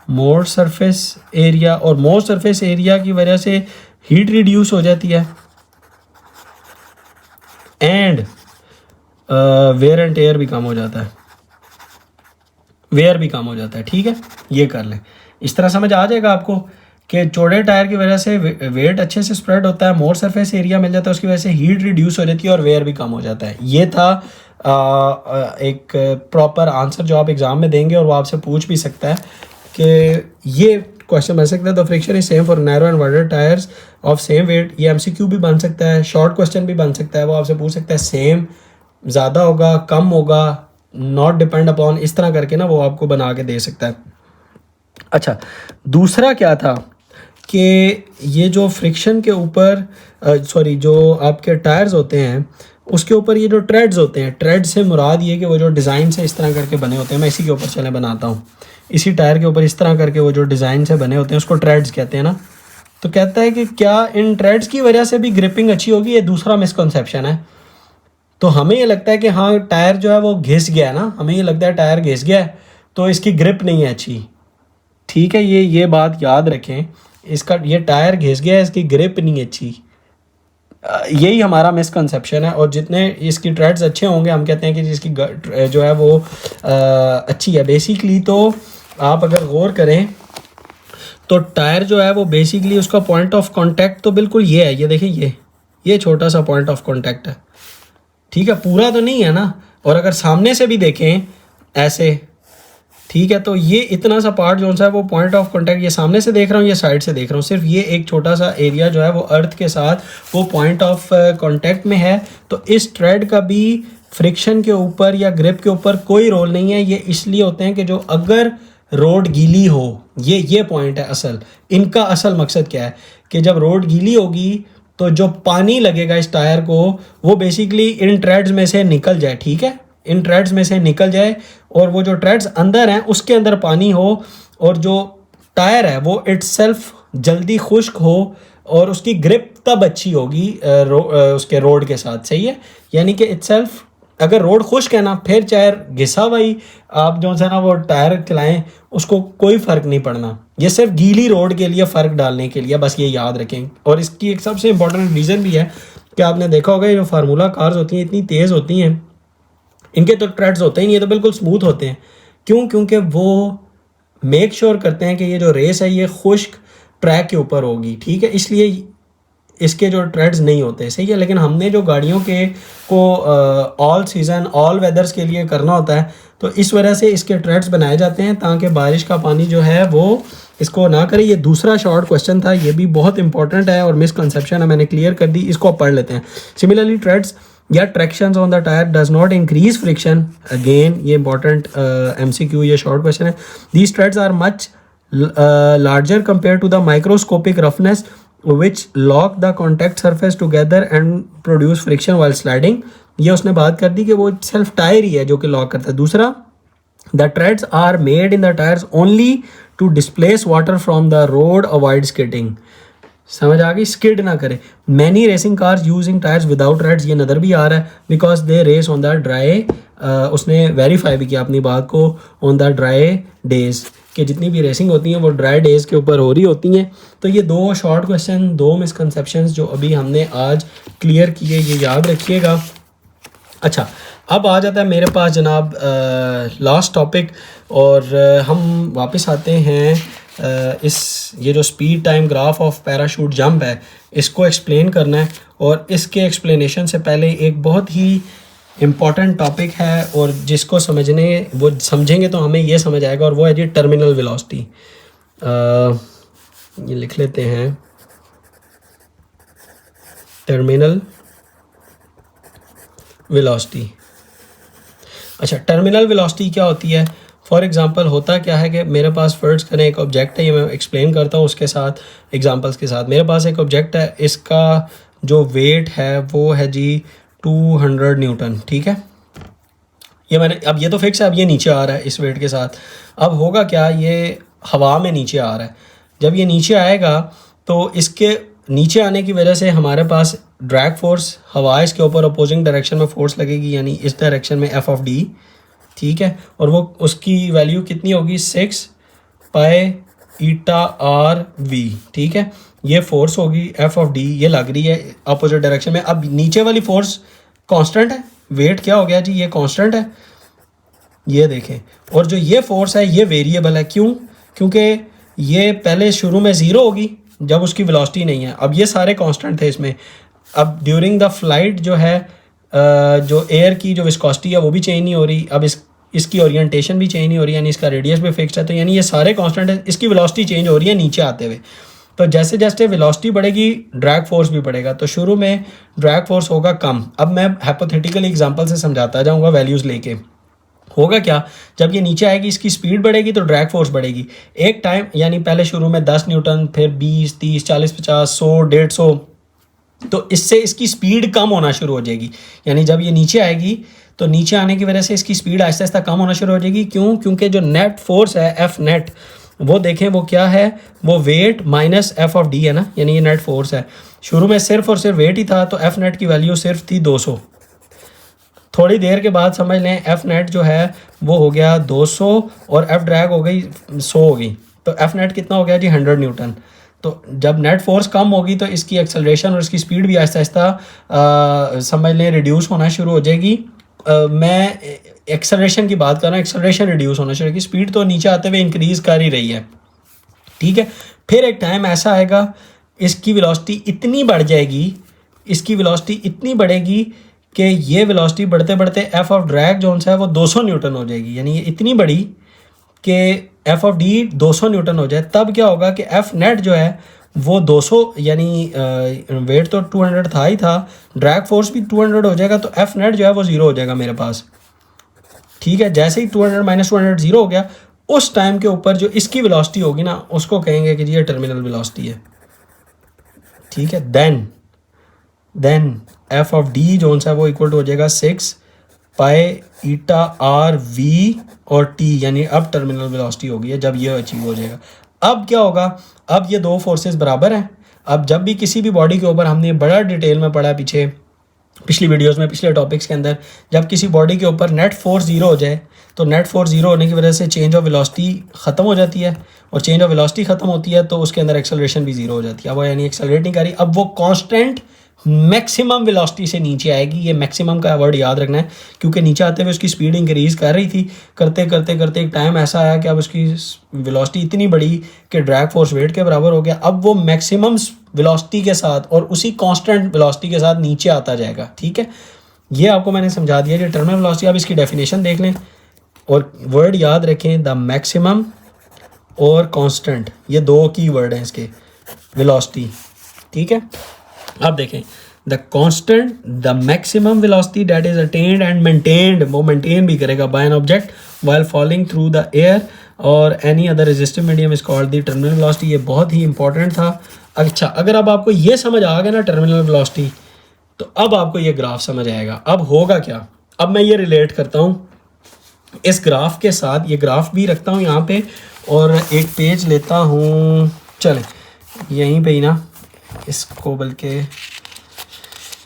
मोर सरफेस एरिया। और मोर सरफेस एरिया की वजह से हीट रिड्यूस हो जाती है एंड वेयर एंड टेयर भी कम हो जाता है, वेयर भी कम हो जाता है, ठीक है। ये कर लें, इस तरह समझ आ जाएगा आपको कि चौड़े टायर की वजह से वेट अच्छे से स्प्रेड होता है, मोर सरफेस एरिया मिल जाता है, उसकी वजह से हीट रिड्यूस हो जाती है और वेयर भी कम हो जाता है। ये था एक प्रॉपर आंसर जो आप एग्ज़ाम में देंगे और वो आपसे पूछ भी सकता है कि ये क्वेश्चन बन सकता है। तो friction is same for narrow and wider tyres of same weight. ये एमसीक्यू भी बन सकता है, शॉर्ट क्वेश्चन भी बन सकता है, वो आपसे पूछ सकता है सेम, ज़्यादा होगा, कम होगा, नॉट डिपेंड अपॉन, इस तरह करके ना वो आपको बना के दे सकता है। अच्छा, दूसरा क्या था कि ये जो फ्रिक्शन के ऊपर सॉरी जो आपके टायर्स होते हैं उसके ऊपर ये जो ट्रेड्स होते हैं, ट्रेड से मुराद ये कि वो जो डिज़ाइन से इस तरह करके बने होते हैं, मैं इसी के ऊपर चले बनाता हूँ, इसी टायर के ऊपर इस तरह करके वो जो डिज़ाइन से बने होते हैं उसको ट्रेड्स कहते हैं ना। तो कहता है कि क्या इन ट्रेड्स की वजह से भी ग्रिपिंग अच्छी होगी, ये दूसरा मिसकंसेप्शन है। तो हमें ये लगता है कि हाँ टायर जो है वो घिस गया है ना, हमें ये लगता है टायर घिस गया है तो इसकी ग्रिप नहीं है अच्छी, ठीक है, ये बात याद रखें, इसका ये टायर घिस गया है, इसकी ग्रिप नहीं अच्छी, यही हमारा मिसकंसेप्शन है। और जितने इसकी ट्रेड्स अच्छे होंगे हम कहते हैं कि जिसकी जो है वो अच्छी है। बेसिकली तो आप अगर गौर करें तो टायर जो है वो बेसिकली उसका पॉइंट ऑफ कांटेक्ट तो बिल्कुल ये है, ये देखिए, ये छोटा सा पॉइंट ऑफ कांटेक्ट है, ठीक है, पूरा तो नहीं है ना। और अगर सामने से भी देखें ऐसे, ठीक है, तो ये इतना सा पार्ट जो सा है वो पॉइंट ऑफ कांटेक्ट, ये सामने से देख रहा हूँ, ये साइड से देख रहा हूँ, सिर्फ ये एक छोटा सा एरिया जो है वो अर्थ के साथ वो पॉइंट ऑफ कांटेक्ट में है। तो इस ट्रेड का भी फ्रिक्शन के ऊपर या ग्रिप के ऊपर कोई रोल नहीं है। ये इसलिए होते हैं कि जो अगर रोड गीली हो, ये पॉइंट है असल, इनका असल मकसद क्या है कि जब रोड गीली होगी तो जो पानी लगेगा इस टायर को वो बेसिकली इन ट्रेड्स में से निकल जाए, ठीक है, इन ट्रेड्स में से निकल जाए और वो जो ट्रेड्स अंदर हैं उसके अंदर पानी हो और जो टायर है वो इटसेल्फ जल्दी खुश्क हो और उसकी ग्रिप तब अच्छी होगी उसके रोड के साथ, सही है। यानी कि इटसेल्फ अगर रोड खुश्क है ना, फिर चाहे घिसा भाई आप जो है ना वो टायर चलाएं, उसको कोई फ़र्क नहीं पड़ना। ये सिर्फ गीली रोड के लिए फ़र्क डालने के लिए, बस ये याद रखें। और इसकी एक सबसे इम्पोर्टेंट रीज़न भी है कि आपने देखा होगा ये जो फार्मूला कार्स होती हैं इतनी तेज़ होती हैं, इनके तो ट्रेड्स होते ही नहीं, ये तो बिल्कुल स्मूथ होते हैं। क्यों? क्योंकि वो मेक श्योर करते हैं कि ये जो रेस है ये खुश्क ट्रैक के ऊपर होगी, ठीक है, इसलिए इसके जो ट्रेड्स नहीं होते, सही है। लेकिन हमने जो गाड़ियों के को ऑल सीज़न ऑल वेदर्स के लिए करना होता है तो इस वजह से इसके ट्रेड्स बनाए जाते हैं ताकि बारिश का पानी जो है वो इसको ना करे। ये दूसरा शॉर्ट क्वेश्चन था, ये भी बहुत इंपॉर्टेंट है और मिसकंसेप्शन है, मैंने क्लियर कर दी, इसको आप पढ़ लेते हैं। सिमिलरली ट्रेड्स या tractions on the tyre does not increase friction, again ये इंपॉर्टेंट एमसीक्यू, ये शॉर्ट क्वेश्चन है। These treads are much larger compare to the microscopic roughness which lock the contact surface together and produce friction while sliding। ये उसने बात कर दी कि वो self tyre ही है जो कि लॉक करता है। दूसरा, the treads are made in the tires only to displace water from the road, avoid skidding। समझ आ गई, स्किड ना करे। Many racing cars using tyres without treads, ये नज़र भी आ रहा है, because they race on the dry, उसने वेरीफाई भी किया अपनी बात को, ऑन द ड्राई डेज, कि जितनी भी रेसिंग होती हैं वो ड्राई डेज़ के ऊपर हो रही होती हैं। तो ये दो शॉर्ट क्वेश्चन, दो मिसकंसेप्शंस जो अभी हमने आज क्लियर किए, ये याद रखिएगा। अच्छा, अब आ जाता है मेरे पास जनाब लास्ट टॉपिक और हम वापस आते हैं ये जो speed time graph of parachute jump है इसको एक्सप्लेन करना है। और इसके एक्सप्लेनेशन से पहले एक बहुत ही इम्पॉर्टेंट टॉपिक है और जिसको समझेंगे तो हमें ये समझ आएगा, और वो है जी टर्मिनल वेलोसिटी। ये लिख लेते हैं, टर्मिनल वेलोसिटी। अच्छा, टर्मिनल वेलोसिटी क्या होती है? फॉर एग्जांपल होता क्या है कि मेरे पास फर्ज करें एक ऑब्जेक्ट है, ये मैं एक्सप्लेन करता हूँ उसके साथ एग्जांपल्स के साथ। मेरे पास एक ऑब्जेक्ट है, इसका जो वेट है वो है जी 200 न्यूटन, ठीक है। ये मैंने, अब ये तो फिक्स है, अब ये नीचे आ रहा है इस वेट के साथ। अब होगा क्या, ये हवा में नीचे आ रहा है। जब ये नीचे आएगा तो इसके नीचे आने की वजह से हमारे पास ड्रैग फोर्स, हवा इसके ऊपर अपोजिंग डायरेक्शन में फोर्स लगेगी, यानी इस डायरेक्शन में एफ ऑफ डी, ठीक है। और वो उसकी वैल्यू कितनी होगी, 6 पाई ईटा आर वी, ठीक है। ये फोर्स होगी एफ ऑफ डी, ये लग रही है अपोजिट डायरेक्शन में। अब नीचे वाली फोर्स कांस्टेंट है, वेट क्या हो गया जी, ये कांस्टेंट है, ये देखें। और जो ये फोर्स है ये वेरिएबल है, क्यों? क्योंकि ये पहले शुरू में ज़ीरो होगी जब उसकी वेलोसिटी नहीं है। अब ये सारे कांस्टेंट थे इसमें। अब ड्यूरिंग द फ्लाइट जो है जो एयर की जो विस्कोसिटी है वो भी चेंज नहीं हो रही। अब इसकी ओरिएंटेशन भी चेंज नहीं हो रही, यानी इसका रेडियस भी फिक्स्ड है। तो यानी ये सारे कांस्टेंट है, इसकी वेलोसिटी चेंज हो रही है नीचे आते हुए। तो जैसे जैसे वेलोसिटी बढ़ेगी ड्रैग फोर्स भी बढ़ेगा। तो शुरू में ड्रैग फोर्स होगा कम। अब मैं हाइपोथेटिकल एग्जांपल से समझाता जाऊंगा वैल्यूज़ लेके। होगा क्या, जब ये नीचे आएगी इसकी स्पीड बढ़ेगी तो ड्रैग फोर्स बढ़ेगी। एक टाइम यानी पहले शुरू में 10 न्यूटन, फिर 20, 30, 40, 50, 100, 150, तो इससे इसकी स्पीड कम होना शुरू हो जाएगी। यानी जब ये नीचे आएगी तो नीचे आने की वजह से इसकी स्पीड आहिस्ता आहिस्ता कम होना शुरू हो जाएगी। क्यों? क्योंकि जो नेट फोर्स है एफ नेट, वो देखें वो क्या है, वो wait minus F of D है ना, यानी ये नेट फोर्स है। शुरू में सिर्फ और सिर्फ वेट ही था, तो एफ नेट की वैल्यू सिर्फ थी 200। थोड़ी देर के बाद समझ लें एफ नेट जो है वो हो गया 200 और एफ ड्रैग हो गई 100 हो गई। तो एफ नेट कितना हो गया जी, 100 न्यूटन। तो जब नेट फोर्स कम होगी तो इसकी एक्सेलरेशन और इसकी स्पीड भी आहिस्ता आहिस्ता समझ लें रिड्यूस होना शुरू हो जाएगी। मैं एक्सेलरेशन की बात कर रहा हूँ, एक्सेलरेशन रिड्यूस होना शुरू होगी, स्पीड तो नीचे आते हुए इंक्रीज कर ही रही है, ठीक है। फिर एक टाइम ऐसा आएगा इसकी वेलोसिटी इतनी बढ़ जाएगी, इसकी वेलोसिटी इतनी बढ़ेगी कि ये वेलोसिटी बढ़ते बढ़ते एफ ऑफ ड्रैग जो है वो 200 न्यूटन हो जाएगी। यानी ये इतनी बड़ी कि एफ ऑफ डी 200 न्यूटन हो जाए। तब क्या होगा कि एफ नेट जो है वो 200, यानी वेट तो 200 था ही था, ड्रैग फोर्स भी 200 हो जाएगा, तो एफ नेट जो है वो ज़ीरो हो जाएगा मेरे पास, ठीक है। जैसे ही 200 माइनस 200 ज़ीरो हो गया, उस टाइम के ऊपर जो इसकी वेलोसिटी होगी ना उसको कहेंगे कि ये टर्मिनल वेलोसिटी है, ठीक है। देन एफ ऑफ डी जो है वो इक्वल टू हो जाएगा 6 पाई ईटा आर वी और टी, यानी अब टर्मिनल वेलोसिटी होगी है जब ये अचीव हो जाएगा। अब क्या होगा, अब ये दो फोर्सेस बराबर हैं। अब जब भी किसी भी बॉडी के ऊपर, हमने बड़ा डिटेल में पढ़ा पीछे पिछली वीडियोस में, पिछले टॉपिक्स के अंदर, जब किसी बॉडी के ऊपर नेट फोर्स ज़ीरो हो जाए तो नेट फोर्स ज़ीरो होने की वजह से चेंज ऑफ वेलोसिटी ख़त्म हो जाती है, और चेंज ऑफ वेलोसिटी ख़त्म होती है तो उसके अंदर एक्सेलरेशन भी ज़ीरो हो जाती है। अब वो यानी एक्सेलरेट नहीं कर रही, अब वो कांस्टेंट मैक्सिमम वेलोसिटी से नीचे आएगी। ये मैक्सिमम का वर्ड याद रखना है, क्योंकि नीचे आते हुए उसकी स्पीड इंक्रीज कर रही थी, करते करते करते एक टाइम ऐसा आया कि अब उसकी वेलोसिटी इतनी बड़ी कि ड्रैग फोर्स वेट के बराबर हो गया। अब वो मैक्सिमम वेलोसिटी के साथ और उसी कांस्टेंट वेलोसिटी के साथ नीचे आता जाएगा, ठीक है। ये आपको मैंने समझा दिया, ये टर्मिनल वेलोसिटी। अब इसकी डेफिनेशन देख लें और वर्ड याद रखें, द मैक्सिमम और कांस्टेंट, ये दो की वर्ड हैं इसके, वेलोसिटी, ठीक है। अब देखें, the constant the maximum velocity that is attained and maintained, वो मेंटेन भी करेगा by an object while falling through the air और any other resistive medium is called the terminal velocity. ये बहुत ही इंपॉर्टेंट था। अच्छा, अगर अब आपको ये समझ आ गया ना टर्मिनल वेलोसिटी, तो अब आपको ये ग्राफ समझ आएगा। अब होगा क्या, अब मैं ये रिलेट करता हूँ इस ग्राफ के साथ, ये ग्राफ भी रखता हूँ यहाँ पे और एक पेज लेता हूँ, चलें यहीं पे ही ना, इसको बल्कि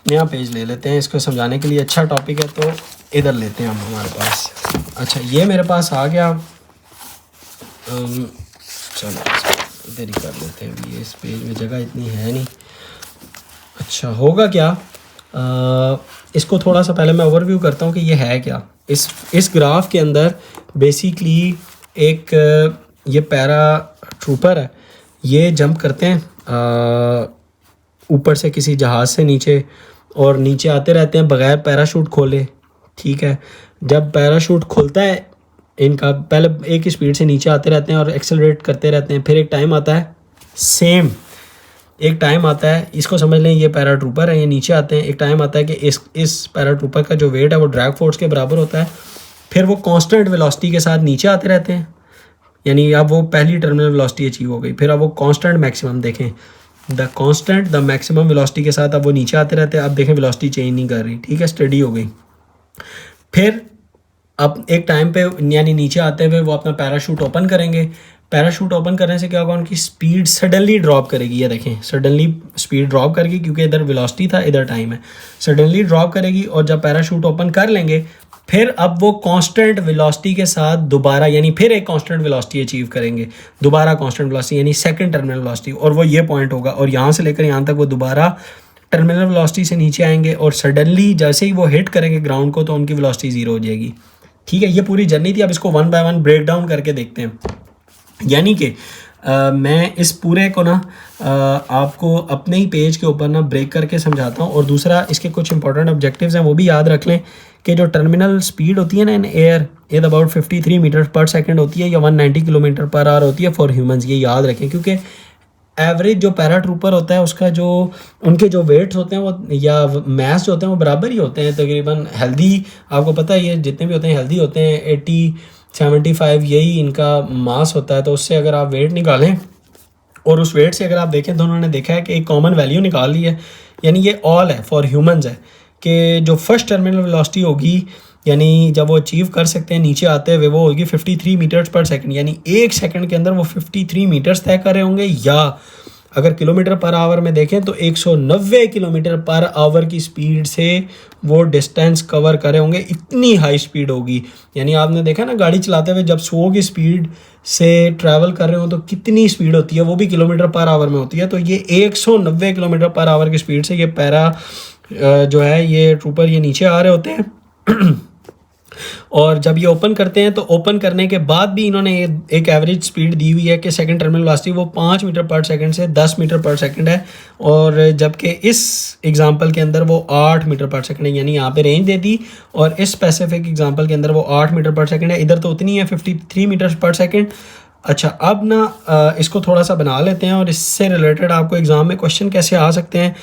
नया पेज ले लेते हैं, इसको समझाने के लिए अच्छा टॉपिक है तो इधर लेते हैं हम हमारे पास। अच्छा, ये मेरे पास आ गया, चलो इधर ही कर लेते हैं, ये इस पेज में जगह इतनी है नहीं। अच्छा, होगा क्या, इसको थोड़ा सा पहले मैं ओवरव्यू करता हूँ कि ये है क्या। इस ग्राफ के अंदर बेसिकली एक ये पैरा ट्रूपर है, ये जंप करते हैं ऊपर से किसी जहाज़ से नीचे, और नीचे आते रहते हैं बग़ैर पैराशूट खोले, ठीक है। जब पैराशूट खुलता है इनका, पहले एक ही स्पीड से नीचे आते रहते हैं और एक्सेलरेट करते रहते हैं। फिर एक टाइम आता है, सेम एक टाइम आता है, इसको समझ लें ये पैरा ट्रूपर है, ये नीचे आते हैं। एक टाइम आता है कि इस पैरा ट्रूपर का जो वेट है वो ड्रैग फोर्स के बराबर होता है। फिर वो कांस्टेंट वेलोसिटी के साथ नीचे आते रहते हैं, यानी अब वो पहली टर्मिनल वेलोसिटी अचीव हो गई। फिर अब वो कांस्टेंट मैक्सिमम देखें, द मैक्सिमम वेलोसिटी के साथ अब वो नीचे आते रहते हैं। अब देखें वेलोसिटी चेंज नहीं कर रही, ठीक है, स्टडी हो गई। फिर अब एक टाइम पे यानी नीचे आते हुए वो अपना पैराशूट ओपन करेंगे। पैराशूट ओपन करने से क्या होगा, उनकी स्पीड सडनली ड्रॉप करेगी। ये देखें, सडनली स्पीड ड्रॉप करेगी, क्योंकि इधर वेलोसिटी था, इधर टाइम है। सडनली ड्रॉप करेगी, और जब पैराशूट ओपन कर लेंगे फिर अब वो कांस्टेंट वेलोसिटी के साथ दोबारा, यानी फिर एक कांस्टेंट वेलोसिटी अचीव करेंगे, दोबारा कांस्टेंट वेलोसिटी यानी सेकंड टर्मिनल वेलोसिटी, और वो ये पॉइंट होगा। और यहाँ से लेकर यहाँ तक वो दोबारा टर्मिनल वेलोसिटी से नीचे आएंगे, और सडनली जैसे ही वो हिट करेंगे ग्राउंड को तो उनकी वेलोसिटी ज़ीरो हो जाएगी, ठीक है। ये पूरी जर्नी थी। अब इसको one by one break down करके देखते हैं। यानी कि मैं इस पूरे को ना आपको अपने ही पेज के ऊपर ना ब्रेक करके समझाता हूँ। और दूसरा, इसके कुछ इंपॉर्टेंट ऑब्जेक्टिव्स हैं, वो भी याद रख लें कि जो टर्मिनल स्पीड होती है ना इन एयर, ये अबाउट 53 मीटर पर सेकंड होती है, या 190 किलोमीटर पर आवर होती है फॉर ह्यूमंस। ये याद रखें, क्योंकि एवरेज जो पैरा ट्रूपर होता है उसका जो उनके जो वेट्स होते हैं वो या मैस जो होते हैं वो बराबर ही होते हैं तकरीबन। हेल्दी, आपको पता है ये जितने भी होते हैं हेल्दी होते हैं, 80-75 यही इनका मास होता है। तो उससे अगर आप वेट निकालें और उस वेट से अगर आप देखें तो उन्होंने देखा है कि एक कॉमन वैल्यू निकाल ली है, यानी ये ऑल है फॉर ह्यूमंस है, कि जो फर्स्ट टर्मिनल वेलोसिटी होगी, यानी जब वो अचीव कर सकते हैं नीचे आते हुए, वो होगी 53 मीटर्स पर सेकंड, यानी एक सेकंड के अंदर वो 53 मीटर्स तय कर रहे होंगे। या अगर किलोमीटर पर आवर में देखें तो 190 किलोमीटर पर आवर की स्पीड से वो डिस्टेंस कवर करे होंगे, इतनी हाई स्पीड होगी। यानी आपने देखा ना गाड़ी चलाते हुए जब 100 की स्पीड से ट्रैवल कर रहे हो तो कितनी स्पीड होती है, वो भी किलोमीटर पर आवर में होती है। तो ये 190 किलोमीटर पर आवर की स्पीड से ये पैरा जो है ये ट्रूपर ये नीचे आ रहे होते हैं। और जब ये ओपन करते हैं तो ओपन करने के बाद भी इन्होंने एक एवरेज स्पीड दी हुई है कि सेकंड टर्मिनल वेलोसिटी वो 5 मीटर पर सेकंड से 10 मीटर पर सेकंड है, और जबकि इस एग्जांपल के अंदर वो 8 मीटर पर सेकंड है। यानी यहाँ पे रेंज दे दी, और इस स्पेसिफिक एग्जांपल के अंदर वो 8 मीटर पर सेकंड है, इधर तो उतनी है 53 मीटर पर सेकंड। अच्छा, अब ना इसको थोड़ा सा बना लेते हैं, और इससे रिलेटेड आपको एग्ज़ाम में क्वेश्चन कैसे आ सकते हैं,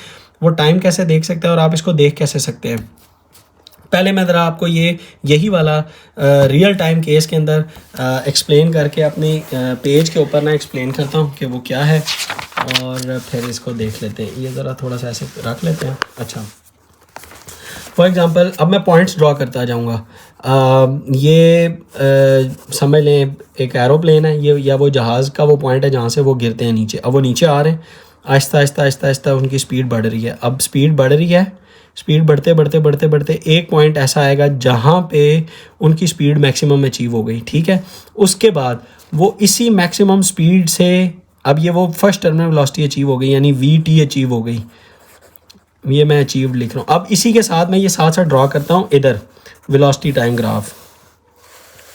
वो टाइम कैसे देख सकते हैं और आप इसको देख कैसे सकते हैं। पहले मैं ज़रा आपको यही वाला रियल टाइम केस के अंदर एक्सप्लेन करके अपने पेज के ऊपर ना एक्सप्लेन करता हूँ कि वो क्या है, और फिर इसको देख लेते हैं। ये ज़रा थोड़ा सा ऐसे रख लेते हैं। अच्छा, फॉर एग्ज़ाम्पल अब मैं पॉइंट्स ड्रॉ करता जाऊँगा। समझ लें एक एरोप्लेन है ये, या वो जहाज़ का वो पॉइंट है जहाँ से वो गिरते हैं नीचे। अब वो नीचे आ रहे हैं, आहिस्ता आहिस्ता आहिस्ता आहिस्ता उनकी स्पीड बढ़ रही है। अब स्पीड बढ़ रही है, स्पीड बढ़ते बढ़ते बढ़ते बढ़ते एक पॉइंट ऐसा आएगा जहाँ पे उनकी स्पीड मैक्सिमम अचीव हो गई, ठीक है। उसके बाद वो इसी मैक्सिमम स्पीड से, अब ये वो फर्स्ट टर्मिनल वेलोसिटी अचीव हो गई, यानी VT अचीव हो गई, ये मैं अचीव लिख रहा हूँ। अब इसी के साथ मैं ये साथ साथ ड्रॉ करता हूँ इधर वेलोसिटी टाइम ग्राफ।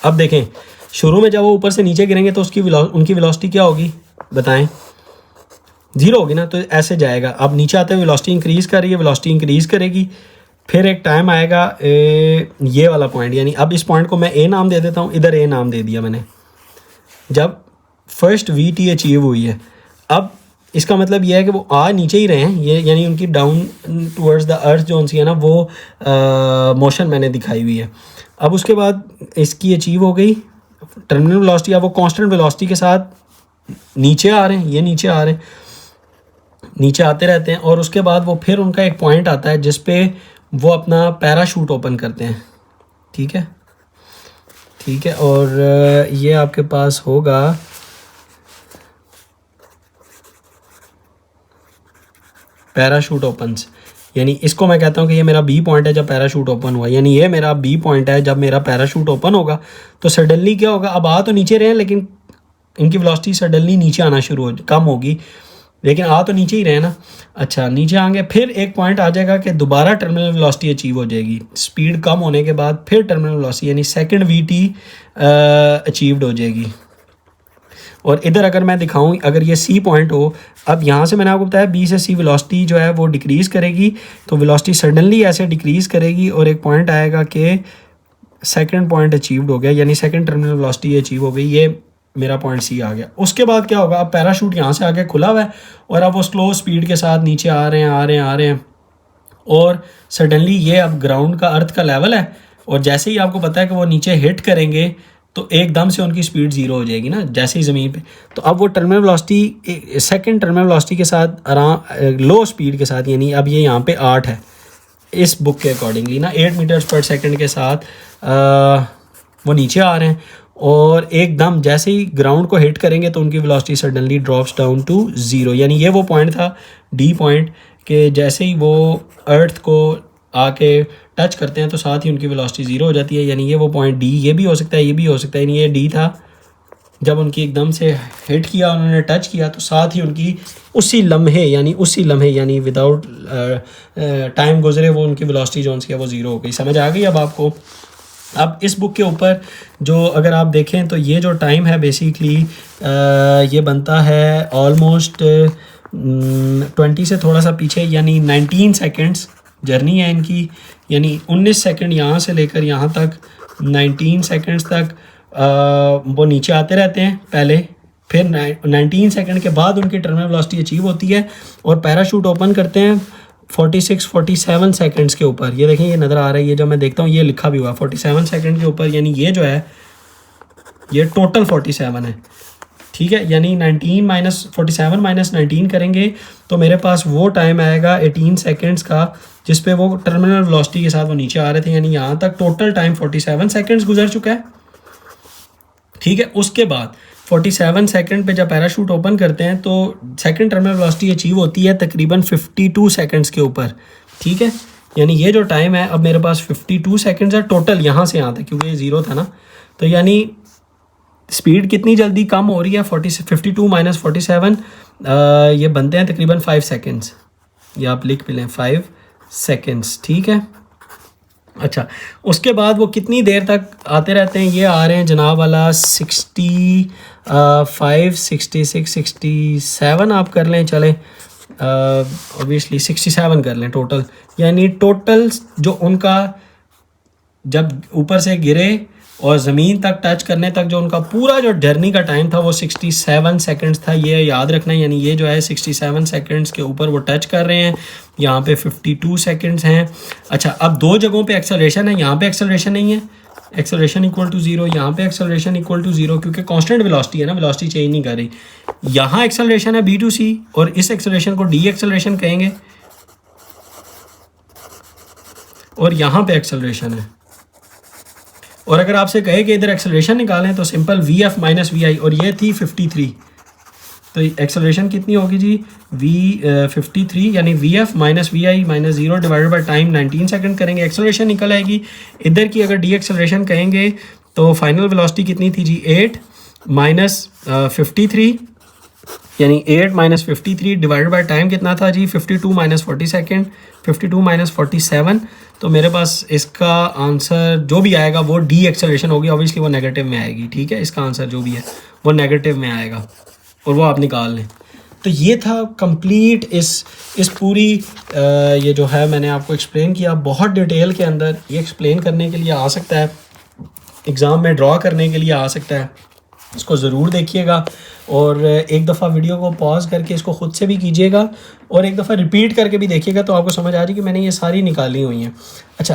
अब देखें, शुरू में जब वो ऊपर से नीचे गिरेंगे तो उनकी वेलोसिटी क्या होगी बताएं, 0 होगी ना, तो ऐसे जाएगा। अब नीचे आते हैं वेलोसिटी इंक्रीज कर रही है, वेलोसिटी इंक्रीज करेगी, फिर एक टाइम आएगा ये वाला पॉइंट, यानी अब इस पॉइंट को मैं A नाम दे देता हूँ, इधर A नाम दे दिया मैंने, जब फर्स्ट VT अचीव हुई है। अब इसका मतलब ये है कि वो आ नीचे ही रहे हैं, ये यानी उनकी डाउन टुवर्ड्स द अर्थ जो उनसी है ना वो मोशन मैंने दिखाई हुई है। अब उसके बाद इसकी अचीव हो गई टर्मिनल वेलोसिटी, अब वो कांस्टेंट वेलोसिटी के साथ नीचे आ रहे हैं, ये नीचे आ रहे हैं, नीचे आते रहते हैं, और उसके बाद वो फिर उनका एक पॉइंट आता है जिस पे वो अपना पैराशूट ओपन करते हैं, ठीक है, ठीक है। और ये आपके पास होगा पैराशूट ओपन्स, यानी इसको मैं कहता हूँ कि ये मेरा B पॉइंट है जब पैराशूट ओपन हुआ, यानी ये मेरा B पॉइंट है जब मेरा पैराशूट ओपन होगा। तो सडनली क्या होगा, अब आ तो नीचे रहे हैं लेकिन इनकी वेलोसिटी सडनली नीचे आना शुरू हो कम होगी, लेकिन आ तो नीचे ही रहे ना। अच्छा, नीचे आएंगे, फिर एक पॉइंट आ जाएगा कि दोबारा टर्मिनल वेलोसिटी अचीव हो जाएगी, स्पीड कम होने के बाद फिर टर्मिनल वेलोसिटी यानी सेकंड VT अचीव्ड हो जाएगी। और इधर अगर मैं दिखाऊं, अगर ये सी पॉइंट हो, अब यहाँ से मैंने आपको बताया बी से सी वेलोसिटी जो है वो डिक्रीज़ करेगी, तो वेलोसिटी सडनली ऐसे डिक्रीज़ करेगी और एक पॉइंट आएगा कि सेकंड पॉइंट अचीव्ड हो गया, यानी सेकंड टर्मिनल वेलोसिटी अचीव हो गई, ये मेरा पॉइंट सी आ गया। उसके बाद क्या होगा, अब पैराशूट यहाँ से आगे खुला हुआ है और अब वो स्लो स्पीड के साथ नीचे आ रहे हैं और सडनली ये अब ग्राउंड का, अर्थ का लेवल है, और जैसे ही आपको पता है कि वो नीचे हिट करेंगे तो एकदम से उनकी स्पीड ज़ीरो हो जाएगी ना जैसे ही ज़मीन पे। तो अब वो terminal velocity second terminal velocity के साथ लो स्पीड के साथ, यानी अब ये यहाँ पे 8 है इस बुक के अकॉर्डिंगली ना, 8 मीटर्स पर सेकंड के साथ वो नीचे आ रहे हैं और एकदम जैसे ही ग्राउंड को हिट करेंगे तो उनकी velocity suddenly drops down to 0। यानी ये वो पॉइंट था डी पॉइंट, कि जैसे ही वो अर्थ को आके टच करते हैं तो साथ ही उनकी वेलोसिटी 0 हो जाती है। यानी ये वो पॉइंट डी, ये भी हो सकता है, ये भी हो सकता है, यानी ये डी था, जब उनकी एकदम से हिट किया, उन्होंने टच किया तो साथ ही उनकी उसी लम्हे यानी विदाउट टाइम गुजरे वो उनकी वेलोसिटी जो है वो 0 हो गई। समझ आ गई अब आपको? अब इस बुक के ऊपर जो अगर आप देखें तो ये जो टाइम है बेसिकली ये बनता है ऑलमोस्ट 20 से थोड़ा सा पीछे, यानी 19 सेकेंड्स जर्नी है इनकी, यानी 19 सेकंड यहाँ से लेकर यहाँ तक 19 सेकंड्स तक वो नीचे आते रहते हैं पहले, फिर 19 सेकंड के बाद उनकी टर्मिनल वेलोसिटी अचीव होती है और पैराशूट ओपन करते हैं 46-47 सेकंड्स के ऊपर। ये देखें, ये नज़र आ रहा है, ये जो मैं देखता हूँ ये लिखा भी हुआ 47 सेकंड के ऊपर, यानी ये जो है ये टोटल 47 है, ठीक है। यानी 47 माइनस 19 करेंगे तो मेरे पास वो टाइम आएगा 18 सेकंड्स का जिस पे वो टर्मिनल वेलोसिटी के साथ वो नीचे आ रहे थे, यानी यहाँ तक टोटल टाइम 47 सेकंड्स गुजर चुका है, ठीक है। उसके बाद 47 सेकंड पे जब पैराशूट ओपन करते हैं तो सेकंड टर्मिनल वेलोसिटी अचीव होती है तकरीबन 52 सेकंड्स के ऊपर, ठीक है। यानी ये जो टाइम है अब मेरे पास 52 सेकंड्स है टोटल यहाँ से यहाँ तक, क्योंकि ये 0 था ना, तो यानी स्पीड कितनी जल्दी कम हो रही है, 52 माइनस 47 ये बनते हैं तकरीबन 5 सेकंड्स, ये आप लिख भी लें 5 सेकंड्स, ठीक है। अच्छा, उसके बाद वो कितनी देर तक आते रहते हैं, ये आ रहे हैं जनाब वाला 65, 66, 67 आप कर लें, चले ऑब्वियसली 67 कर लें टोटल, यानी टोटल जो उनका जब ऊपर से गिरे और ज़मीन तक टच करने तक जो उनका पूरा जो जर्नी का टाइम था वो 67 सेकंड्स था, ये याद रखना है। यानी ये जो है 67 सेकंड्स के ऊपर वो टच कर रहे हैं, यहाँ पे 52 सेकंड्स हैं। अच्छा, अब दो जगहों पे एक्सेलरेशन है, यहाँ पे एक्सेलरेशन नहीं है, एक्सेलरेशन इक्वल टू 0, यहाँ पे एक्सेलरेशन इक्वल टू 0, क्योंकि कांस्टेंट वेलोसिटी है ना, वेलोसिटी चेंज नहीं कर रही। यहाँ एक्सेलरेशन है B2C और इस एक्सेलरेशन को डी एक्सेलरेशन कहेंगे, और यहाँ पे एक्सेलरेशन है। और अगर आपसे कहे कि इधर एक्सेलरेशन निकालें तो सिंपल VF माइनस VI, और ये थी 53, तो एक्सेलरेशन कितनी होगी जी, 53, यानी VF minus VI minus 0 divided by time 19 second करेंगे, एक्सेलरेशन निकल आएगी। इधर की अगर डी एक्सेलरेशन कहेंगे तो फाइनल वेलोसिटी कितनी थी जी, 8 माइनस 53, यानी 8 माइनस 53 डिवाइडेड बाई टाइम कितना था जी, 52 माइनस 40 सेकेंड, 52 माइनस 47, तो मेरे पास इसका आंसर जो भी आएगा वो डी एक्सेलरेशन होगी, ऑब्वियसली वो नेगेटिव में आएगी, ठीक है। इसका आंसर जो भी है वो नेगेटिव में आएगा और वो आप निकाल लें। तो ये था कंप्लीट इस पूरी ये जो है मैंने आपको एक्सप्लेन किया बहुत डिटेल के अंदर। ये एक्सप्लेन करने के लिए आ सकता है, एग्ज़ाम में ड्रॉ करने के लिए आ सकता है, इसको ज़रूर देखिएगा और एक दफ़ा वीडियो को पॉज करके इसको ख़ुद से भी कीजिएगा और एक दफ़ा रिपीट करके भी देखिएगा तो आपको समझ आ जाएगी कि मैंने ये सारी निकाली हुई हैं। अच्छा,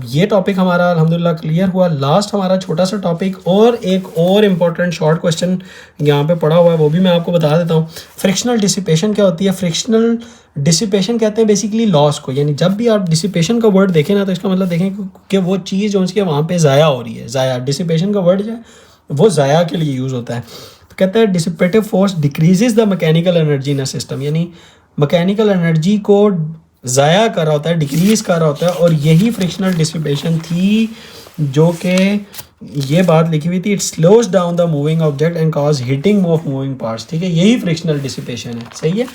ये टॉपिक हमारा अल्हम्दुलिल्लाह क्लियर हुआ। लास्ट हमारा छोटा सा टॉपिक और एक और इम्पॉर्टेंट शॉर्ट क्वेश्चन यहाँ पे पड़ा हुआ है, वो भी मैं आपको बता देता हूँ। फ्रिक्शनल डिसिपेशन क्या होती है? फ्रिक्शनल डिसिपेशन कहते हैं बेसिकली लॉस को, यानी जब भी आप डिसिपेशन का वर्ड देखें ना तो इसका मतलब देखें कि वो चीज़ जो उसकी वहाँ पर ज़ाया हो रही है। ज़ाया, डिसिपेशन का वर्ड जो है वो ज़ाया के लिए यूज़ होता है। तो कहता है dissipative force decreases the mechanical energy in a system, यानी मैकेनिकल एनर्जी को ज़ाया कर रहा होता है, डिक्रीज कर रहा होता है, और यही फ्रिक्शनल डिसिपेशन थी जो कि ये बात लिखी हुई थी, it slows down the moving object and cause hitting of moving parts, ठीक है, यही फ्रिक्शनल डिसिपेशन है, सही है।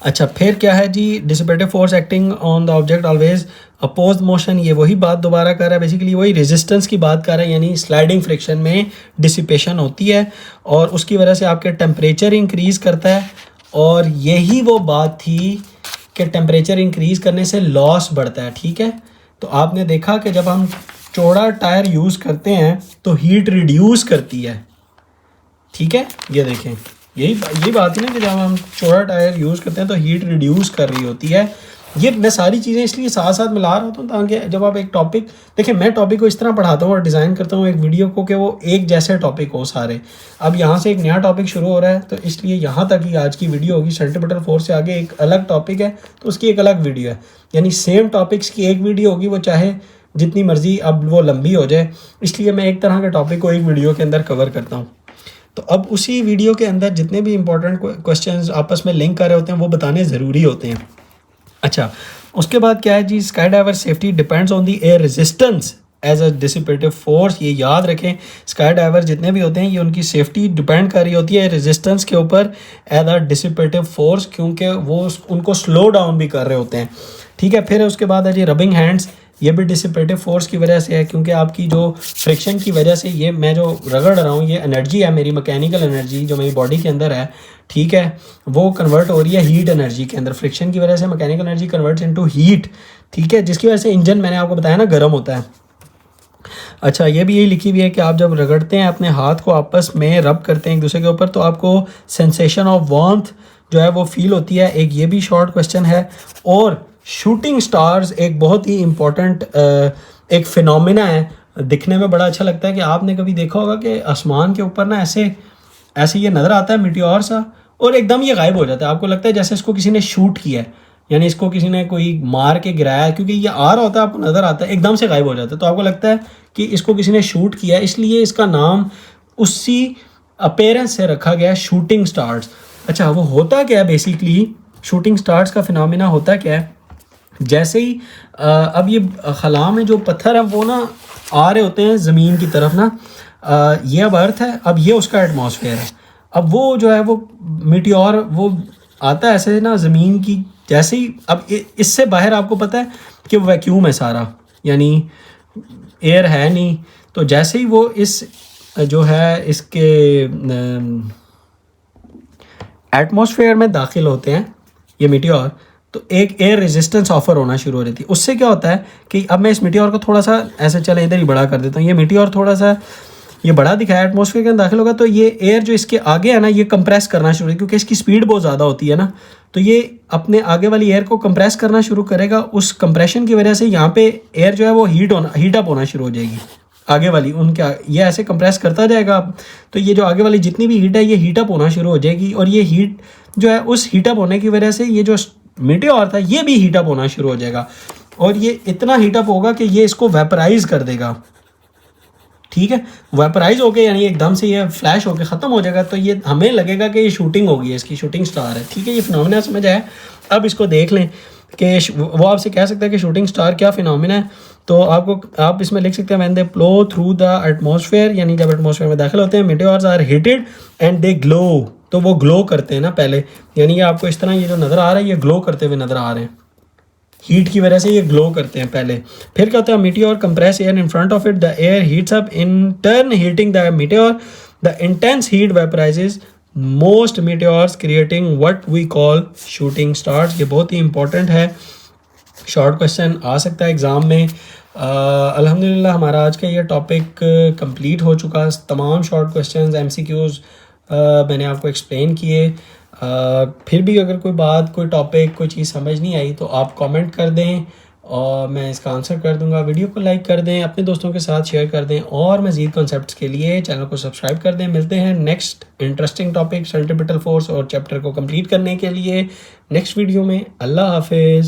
अच्छा, फिर क्या है जी, dissipative force acting on the object always opposed motion ये वही बात दोबारा कर रहा है, बेसिकली वही रेजिस्टेंस की बात कर रहा है, यानी स्लाइडिंग फ्रिक्शन में डिसिपेशन होती है और उसकी वजह से आपके टेम्परेचर इंक्रीज़ करता है। और यही वो बात थी कि टेम्परेचर इंक्रीज़ करने से लॉस बढ़ता है, ठीक है। तो आपने देखा कि जब हम चौड़ा टायर यूज़ करते हैं तो हीट रिड्यूस करती है, ठीक है। ये देखें, यही बात है ना कि जब हम चौड़ा टायर यूज़ करते हैं तो हीट रिड्यूस कर रही होती है। ये मैं सारी चीज़ें इसलिए साथ साथ मिला रहा हूँ ताकि जब आप एक टॉपिक देखें, मैं टॉपिक को इस तरह पढ़ाता हूँ और डिज़ाइन करता हूँ एक वीडियो को कि वो एक जैसे टॉपिक हो सारे। अब यहाँ से एक नया टॉपिक शुरू हो रहा है तो इसलिए यहाँ तक ही आज की वीडियो होगी। सेंटीमीटर फोर्स से आगे एक अलग टॉपिक है तो उसकी एक अलग वीडियो है, यानी सेम टॉपिक्स की एक वीडियो होगी, वो चाहे जितनी मर्जी अब वो लंबी हो जाए। इसलिए मैं एक तरह के टॉपिक को एक वीडियो के अंदर कवर करता हूँ। तो अब उसी वीडियो के अंदर जितने भी इंपॉर्टेंट क्वेश्चंस आपस में लिंक कर रहे होते हैं वो बताने ज़रूरी होते हैं। अच्छा, उसके बाद क्या है जी, sky diver safety depends on the air resistance as a dissipative force. ये याद रखें, स्काई डाइवर जितने भी होते हैं ये उनकी सेफ्टी डिपेंड कर रही होती है रेजिस्टेंस के ऊपर एज अ डिसिपेटिव फोर्स, क्योंकि वो उनको स्लो डाउन भी कर रहे होते हैं, ठीक है। फिर उसके बाद है जी रबिंग हैंड्स, ये भी डिसिपेटिव फोर्स की वजह से है, क्योंकि आपकी जो फ्रिक्शन की वजह से ये मैं जो रगड़ रहा हूँ ये एनर्जी है, मेरी मैकेनिकल एनर्जी जो मेरी बॉडी के अंदर है, ठीक है, वो कन्वर्ट हो रही है हीट एनर्जी के अंदर। फ्रिक्शन की वजह से mechanical energy converts into heat, ठीक है, जिसकी वजह से इंजन मैंने आपको बताया ना गर्म होता है। अच्छा, ये भी यही लिखी हुई है कि आप जब रगड़ते हैं अपने हाथ को आपस में रब करते हैं एक दूसरे के ऊपर तो आपको सेंसेशन ऑफ वार्मथ जो है वो फील होती है। एक ये भी शॉर्ट क्वेश्चन है। और शूटिंग स्टार्स एक बहुत ही इम्पोर्टेंट एक फिनोमिना है, दिखने में बड़ा अच्छा लगता है कि आपने कभी देखा होगा कि आसमान के ऊपर ना ऐसे ऐसे ये नज़र आता है मीटियोर सा और एकदम ये गायब हो जाता है। आपको लगता है जैसे इसको किसी ने शूट किया है, यानी इसको किसी ने कोई मार के गिराया है, क्योंकि ये आ रहा होता है आपको नज़र आता है एकदम से गायब हो जाता है। तो आपको लगता है कि इसको किसी ने शूट किया है, इसलिए इसका नाम उसी अपीयरेंस से रखा गया है, शूटिंग स्टार्स। अच्छा, वो होता क्या है बेसिकली, शूटिंग स्टार्स का फिनोमिना होता क्या है, जैसे ही अब ये खला में जो पत्थर है वो ना आ रहे होते हैं ज़मीन की तरफ ना, ये अब अर्थ है, अब ये उसका एटमॉस्फेयर है। अब वो जो है वो मीटियोर वो आता है ऐसे ना ज़मीन की, जैसे ही अब इससे बाहर आपको पता है कि वो वैक्यूम है सारा, यानी एयर है नहीं। तो जैसे ही वो इस जो है इसके एटमॉस्फेयर में दाखिल होते हैं ये मीटियोर, तो एक एयर रेजिस्टेंस ऑफर होना शुरू हो जाती है। उससे क्या होता है कि अब मैं इस मीटियोर को थोड़ा सा ऐसे चले इधर ही बड़ा कर देता हूँ। ये मीटियोर थोड़ा सा ये बड़ा दिखाया एटमॉस्फेयर के अंदर दाखिल होगा तो ये एयर जो इसके आगे है ना ये कंप्रेस करना शुरू है, क्योंकि इसकी स्पीड बहुत ज़्यादा होती है ना, तो ये अपने आगे वाली एयर को कंप्रेस करना शुरू करेगा। उस कंप्रेशन की वजह से यहाँ पे एयर जो है वो हीट अप होना शुरू हो जाएगी आगे वाली, उनके ये ऐसे कंप्रेस करता जाएगा। तो ये जो आगे वाली जितनी भी हीट है ये हीट अप होना शुरू हो जाएगी, और ये हीट जो है उस हीट अप होने की वजह से ये जो मीटियोर था ये भी हीट अप होना शुरू हो जाएगा, और ये इतना हीट अप होगा कि ये इसको वेपराइज कर देगा, ठीक है। वेपराइज हो गया यानी एकदम से ये फ्लैश होकर ख़त्म हो जाएगा, तो ये हमें लगेगा कि ये शूटिंग होगी, इसकी शूटिंग स्टार है, ठीक है। ये फिनोमिना समझ आया। अब इसको देख लें कि वो आपसे कह सकता है कि शूटिंग स्टार क्या फिनोमिना है, तो आप इसमें लिख सकते हैं when they flow through the atmosphere, यानी जब एटमॉस्फेयर में दाखिल होते हैं, meteors are heated and they glow, तो वो ग्लो करते हैं ना पहले, यानी ये आपको इस तरह ये जो नज़र आ रहा है ये ग्लो करते हुए नज़र आ रहे हैं, हीट की वजह से ये ग्लो करते हैं पहले। फिर क्या होता है, meteor compress air in front of it, the air heats up in turn heating the meteor, the intense heat vaporizes most meteors creating what we call shooting stars. ये बहुत ही इंपॉर्टेंट है, शॉर्ट क्वेश्चन आ सकता है exam में। अल्हम्दुलिल्लाह हमारा आज का ये टॉपिक कंप्लीट हो चुका, तमाम शॉर्ट क्वेश्चंस MCQs मैंने आपको एक्सप्लेन किए। फिर भी अगर कोई बात, कोई टॉपिक, कोई चीज़ समझ नहीं आई तो आप कमेंट कर दें और मैं इसका आंसर कर दूंगा। वीडियो को लाइक कर दें, अपने दोस्तों के साथ शेयर कर दें, और मज़ीद कॉन्सेप्ट्स के लिए चैनल को सब्सक्राइब कर दें। मिलते हैं next interesting topic centripetal force और चैप्टर को कंप्लीट करने के लिए नेक्स्ट वीडियो में। अल्लाह हाफिज़।